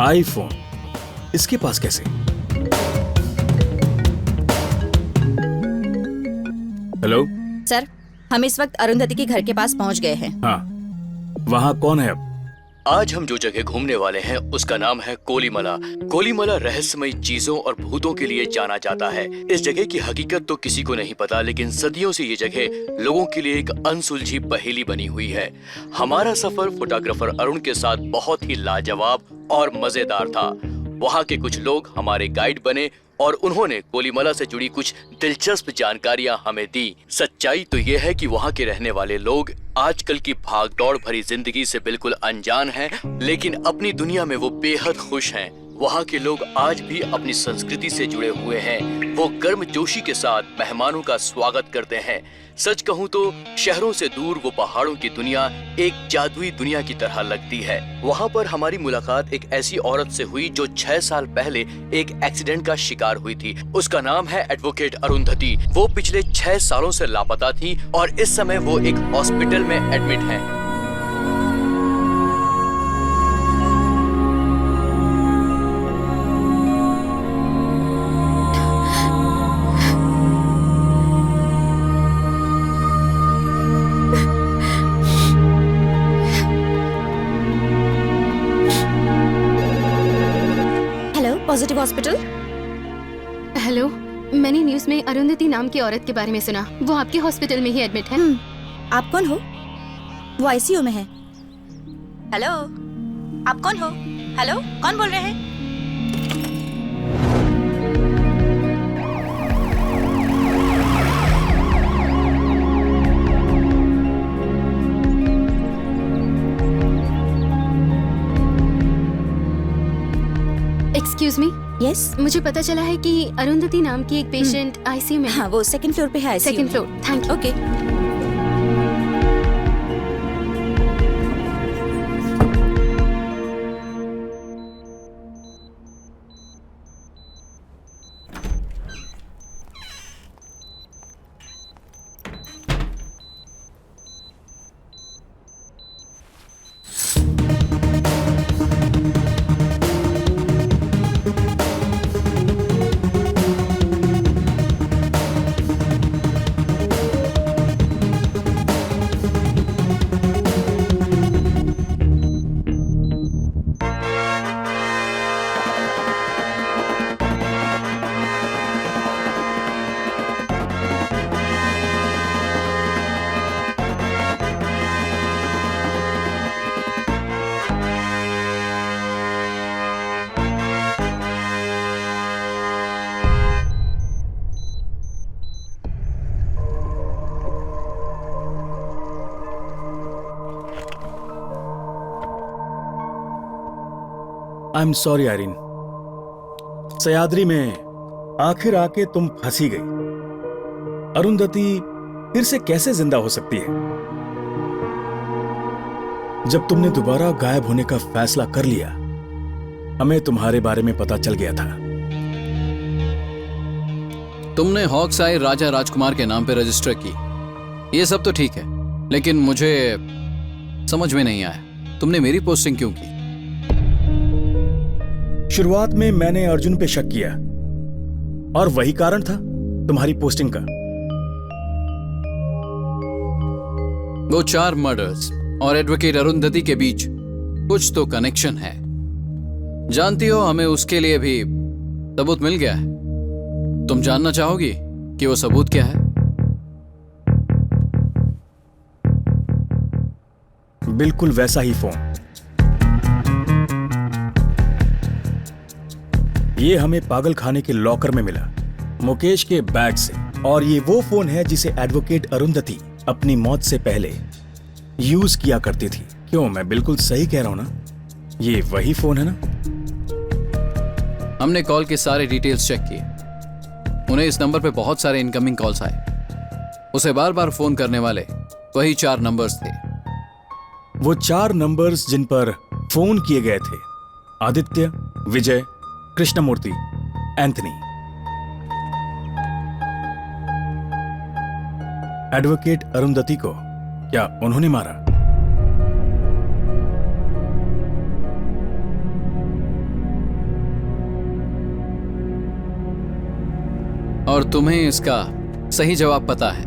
आईफोन इसके पास कैसे? हेलो सर, हम इस वक्त अरुंधति के घर के पास पहुंच गए हैं। हाँ, वहाँ कौन है अब? आज हम जो जगह घूमने वाले हैं उसका नाम है कोलीमला। कोलीमला रहस्यमयी चीजों और भूतों के लिए जाना जाता है। इस जगह की हकीकत तो किसी को नहीं पता, लेकिन सदियों से ये जगह लोगों के लिए एक अनसुलझी पहेली बनी हुई है। हमारा सफर फोटोग्राफर अरुण के साथ बहुत ही लाजवाब और मजेदार था। वहाँ के कुछ लोग हमारे गाइड बने और उन्होंने कोलीमला से जुड़ी कुछ दिलचस्प जानकारियां हमें दी। सच्चाई तो ये है कि वहाँ के रहने वाले लोग आजकल की भागदौड़ भरी जिंदगी से बिल्कुल अनजान हैं, लेकिन अपनी दुनिया में वो बेहद खुश हैं। वहाँ के लोग आज भी अपनी संस्कृति से जुड़े हुए हैं। वो गर्मजोशी के साथ मेहमानों का स्वागत करते हैं। सच कहूँ तो शहरों से दूर वो पहाड़ों की दुनिया एक जादुई दुनिया की तरह लगती है। वहाँ पर हमारी मुलाकात एक ऐसी औरत से हुई जो 6 साल पहले एक एक्सीडेंट का शिकार हुई थी। उसका नाम है एडवोकेट अरुंधति। वो पिछले 6 सालों से लापता थी और इस समय वो एक हॉस्पिटल में एडमिट है। Positive hospital. हेलो, मैंने न्यूज़ में अरुंधति नाम की औरत के बारे में सुना। वो आपके हॉस्पिटल में ही एडमिट है। आप कौन हो? वो आईसीयू में है। हेलो, आप कौन हो? हेलो, कौन बोल रहे हैं? Excuse me. यस, मुझे पता चला है कि अरुंधति नाम की एक पेशेंट आईसीयू में है। हाँ, वो 2nd फ्लोर पे है ICU. 2nd floor. Thank you. Okay. I am sorry Irene, Sahyadri में आखिर आके तुम फंसी गई। अरुंधति फिर से कैसे जिंदा हो सकती है? जब तुमने दोबारा गायब होने का फैसला कर लिया, हमें तुम्हारे बारे में पता चल गया था। तुमने हॉक्स-आई राजा राजकुमार के नाम पे रजिस्टर की, ये सब तो ठीक है, लेकिन मुझे समझ में नहीं आया तुमने मेरी पोस्टिंग क्यों की। शुरुआत में मैंने अर्जुन पे शक किया और वही कारण था तुम्हारी पोस्टिंग का। वो 4 मर्डर्स और एडवोकेट अरुंधति के बीच कुछ तो कनेक्शन है। जानती हो, हमें उसके लिए भी सबूत मिल गया है। तुम जानना चाहोगी कि वो सबूत क्या है? बिल्कुल वैसा ही फोन। ये हमें पागल खाने के लॉकर में मिला, मुकेश के बैग से। और ये वो फोन है जिसे एडवोकेट अरुंधति अपनी मौत से पहले यूज किया करती थी। क्यों, मैं बिल्कुल सही कह रहा हूं ना? ये वही फोन है ना? हमने कॉल के सारे डिटेल्स चेक किए। उन्हें इस नंबर पे बहुत सारे इनकमिंग कॉल्स आए। उसे बार बार फोन करने वाले वही 4 नंबर्स थे। वो 4 नंबर्स जिन पर फोन किए गए थे, आदित्य, विजय, कृष्णमूर्ति, एंथनी। एडवोकेट अरुंधति को क्या उन्होंने मारा? और तुम्हें इसका सही जवाब पता है,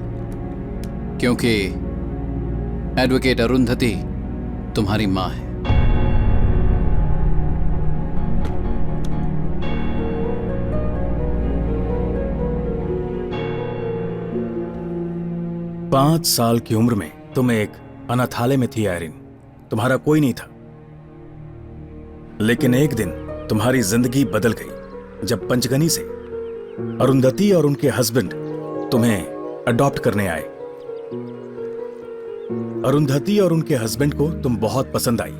क्योंकि एडवोकेट अरुंधति तुम्हारी मां है। पांच साल की उम्र में तुम एक अनाथालय में थी आयरिन। तुम्हारा कोई नहीं था, लेकिन एक दिन तुम्हारी जिंदगी बदल गई जब पंचगनी से अरुंधति और उनके हस्बैंड तुम्हें अडॉप्ट करने आए। अरुंधति और उनके हस्बैंड को तुम बहुत पसंद आई।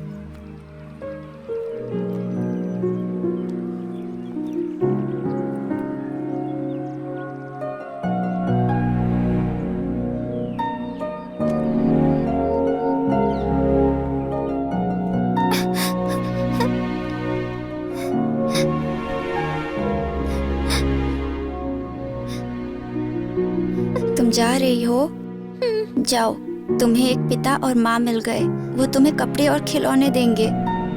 तुम जा रही हो? जाओ, तुम्हें एक पिता और माँ मिल गए। वो तुम्हें कपड़े और खिलौने देंगे,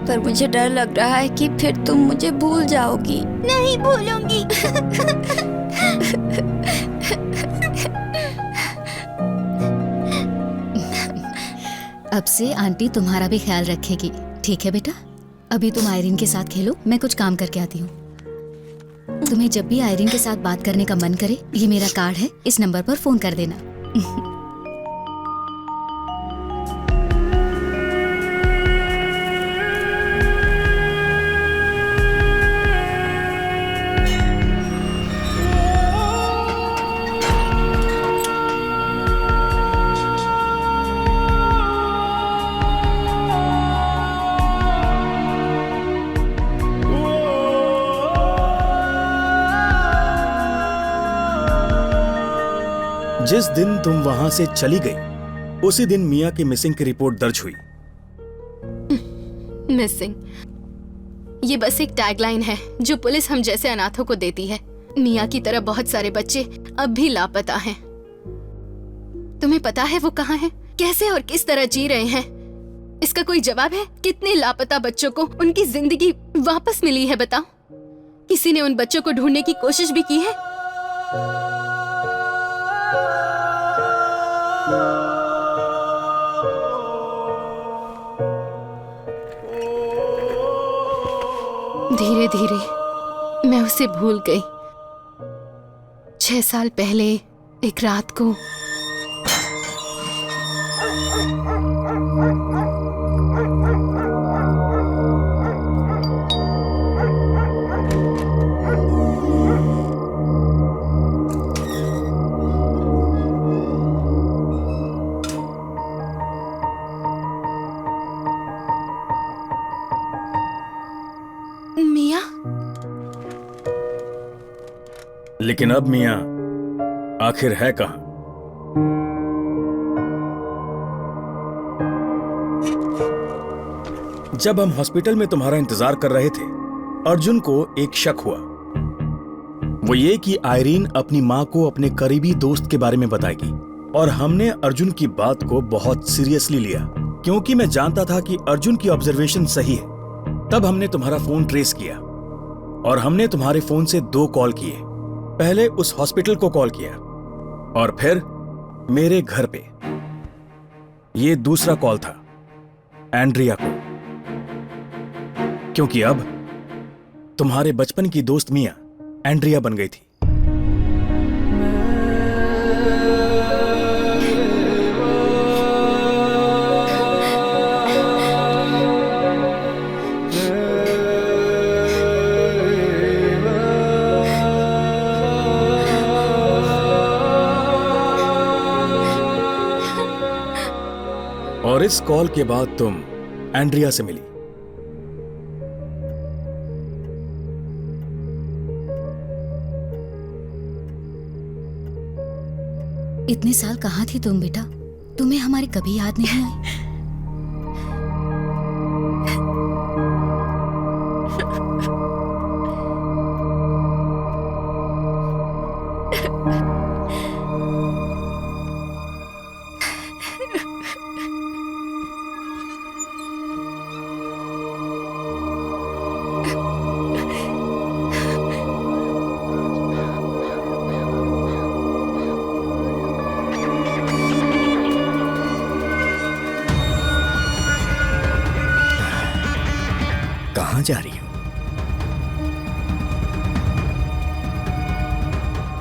पर मुझे डर लग रहा है कि फिर तुम मुझे भूल जाओगी। नहीं भूलूंगी। अब से आंटी तुम्हारा भी ख्याल रखेगी, ठीक है बेटा? अभी तुम आयरिन के साथ खेलो, मैं कुछ काम करके आती हूँ। तुम्हें जब भी आयरिन के साथ बात करने का मन करे, ये मेरा कार्ड है, इस नंबर पर फोन कर देना। जिस दिन तुम वहां से चली गई, उसी दिन मिया की मिसिंग की रिपोर्ट दर्ज हुई। मिसिंग, ये बस एक टैगलाइन है जो पुलिस हम जैसे अनाथों को देती है। मिया की तरह बहुत सारे बच्चे अब भी लापता हैं। तुम्हें पता है वो कहाँ हैं, कैसे और किस तरह जी रहे हैं? इसका कोई जवाब है? कितने लापता बच्चों को उनकी जिंदगी वापस मिली है बताओ? किसी ने उन बच्चों को ढूंढने की कोशिश भी की है? धीरे धीरे मैं उसे भूल गई। 6 साल पहले एक रात को मिया। लेकिन अब मिया आखिर है कहां? जब हम हॉस्पिटल में तुम्हारा इंतजार कर रहे थे, अर्जुन को एक शक हुआ। वो ये कि आयरीन अपनी मां को अपने करीबी दोस्त के बारे में बताएगी, और हमने अर्जुन की बात को बहुत सीरियसली लिया, क्योंकि मैं जानता था कि अर्जुन की ऑब्जर्वेशन सही है। तब हमने तुम्हारा फोन ट्रेस किया और हमने तुम्हारे फोन से 2 कॉल किए। पहले उस हॉस्पिटल को कॉल किया और फिर मेरे घर पे। ये दूसरा कॉल था एंड्रिया को, क्योंकि अब तुम्हारे बचपन की दोस्त मिया एंड्रिया बन गई थी। और इस कॉल के बाद तुम एंड्रिया से मिली। इतने साल कहाँ थी तुम बेटा? तुम्हें हमारी कभी याद नहीं आई? जा रही हो?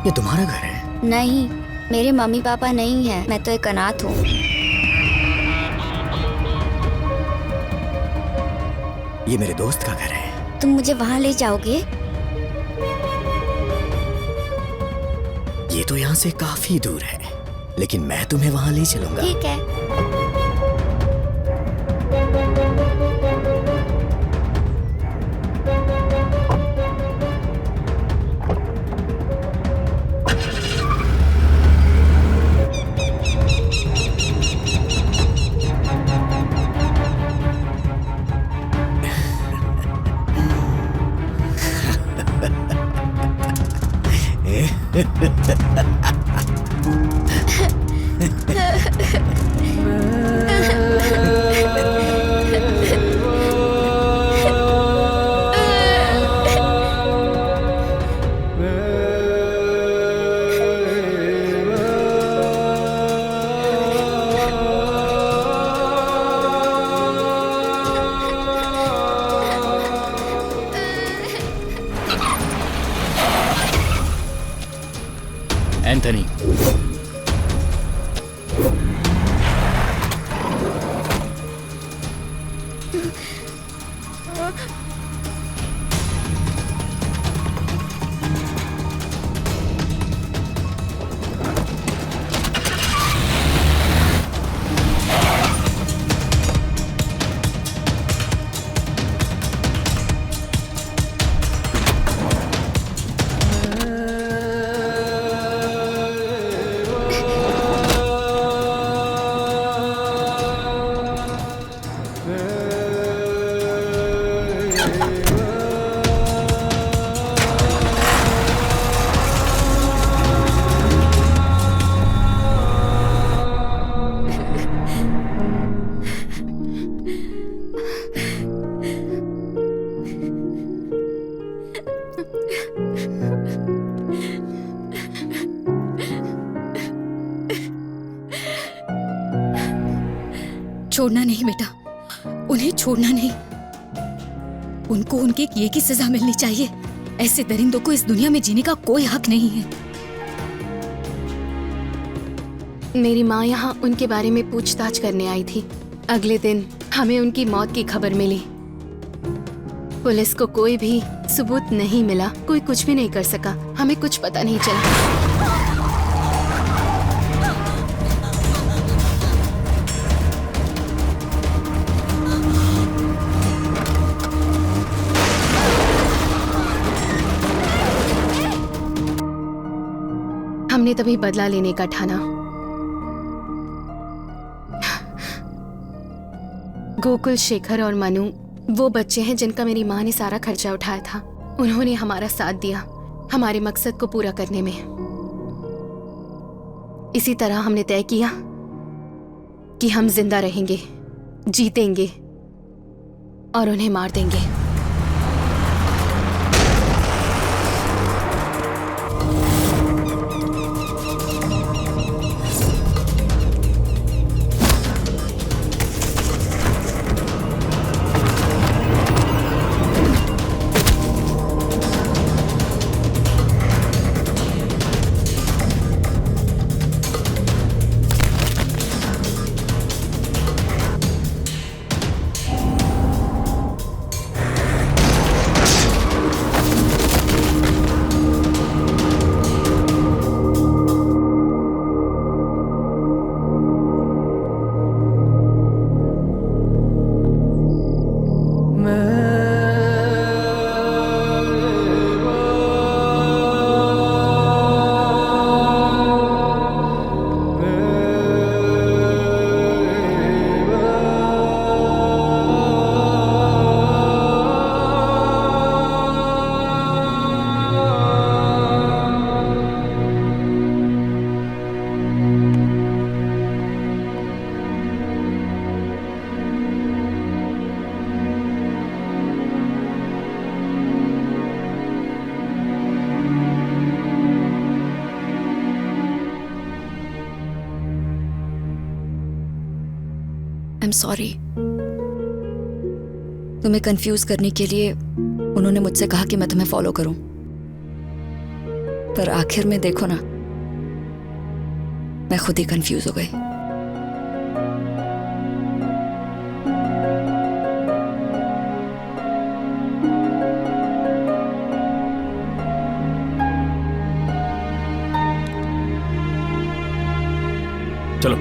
ये तुम्हारा घर है? नहीं, मेरे मम्मी पापा नहीं है, मैं तो एक अनाथ हूँ। ये मेरे दोस्त का घर है। तुम मुझे वहाँ ले जाओगे? ये तो यहाँ से काफी दूर है, लेकिन मैं तुम्हें वहाँ ले चलूंगा। ठीक है। एंथनी, छोड़ना नहीं बेटा, उन्हें छोड़ना नहीं। उनको उनके किए की सजा मिलनी चाहिए। ऐसे दरिंदों को इस दुनिया में जीने का कोई हक नहीं है। मेरी माँ यहाँ उनके बारे में पूछताछ करने आई थी। अगले दिन हमें उनकी मौत की खबर मिली। पुलिस को कोई भी सबूत नहीं मिला, कोई कुछ भी नहीं कर सका, हमें कुछ पता नहीं चला। हमने तभी बदला लेने का ठाना। गोकुल, शेखर और मनु वो बच्चे हैं जिनका मेरी माँ ने सारा खर्चा उठाया था। उन्होंने हमारा साथ दिया हमारे मकसद को पूरा करने में। इसी तरह हमने तय किया कि हम जिंदा रहेंगे, जीतेंगे और उन्हें मार देंगे। I'm sorry. तुम्हें कंफ्यूज करने के लिए उन्होंने मुझसे कहा कि मैं तुम्हें फॉलो करूं, पर आखिर में देखो ना, मैं खुद ही कंफ्यूज हो गई। चलो।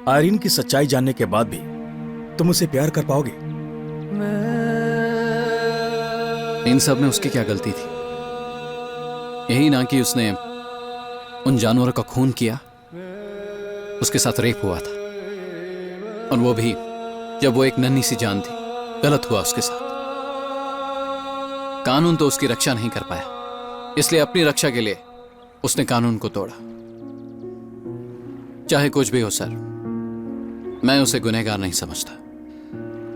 आयरीन की सच्चाई जानने के बाद भी तुम उसे प्यार कर पाओगे? इन सब में उसकी क्या गलती थी? यही ना कि उसने उन जानवरों का खून किया, उसके साथ रेप हुआ था, और वो भी जब वो एक नन्ही सी जान थी। गलत हुआ उसके साथ। कानून तो उसकी रक्षा नहीं कर पाया, इसलिए अपनी रक्षा के लिए उसने कानून को तोड़ा। चाहे कुछ भी हो सर, मैं उसे गुनहगार नहीं समझता।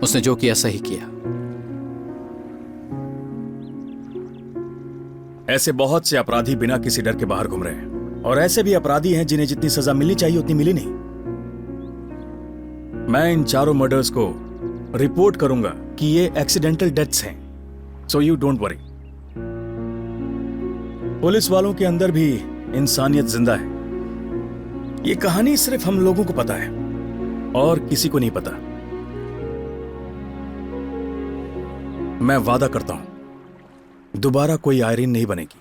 उसने जो किया सही किया। ऐसे बहुत से अपराधी बिना किसी डर के बाहर घूम रहे हैं, और ऐसे भी अपराधी हैं जिन्हें जितनी सजा मिलनी चाहिए उतनी मिली नहीं। मैं इन चारों मर्डर्स को रिपोर्ट करूंगा कि ये एक्सीडेंटल डेथ्स हैं, so you don't worry. Police वालों के अंदर भी इंसानियत जिंदा है। ये कहानी सिर्फ हम लोगों को पता है और किसी को नहीं पता। मैं वादा करता हूं दोबारा कोई आयरीन नहीं बनेगी।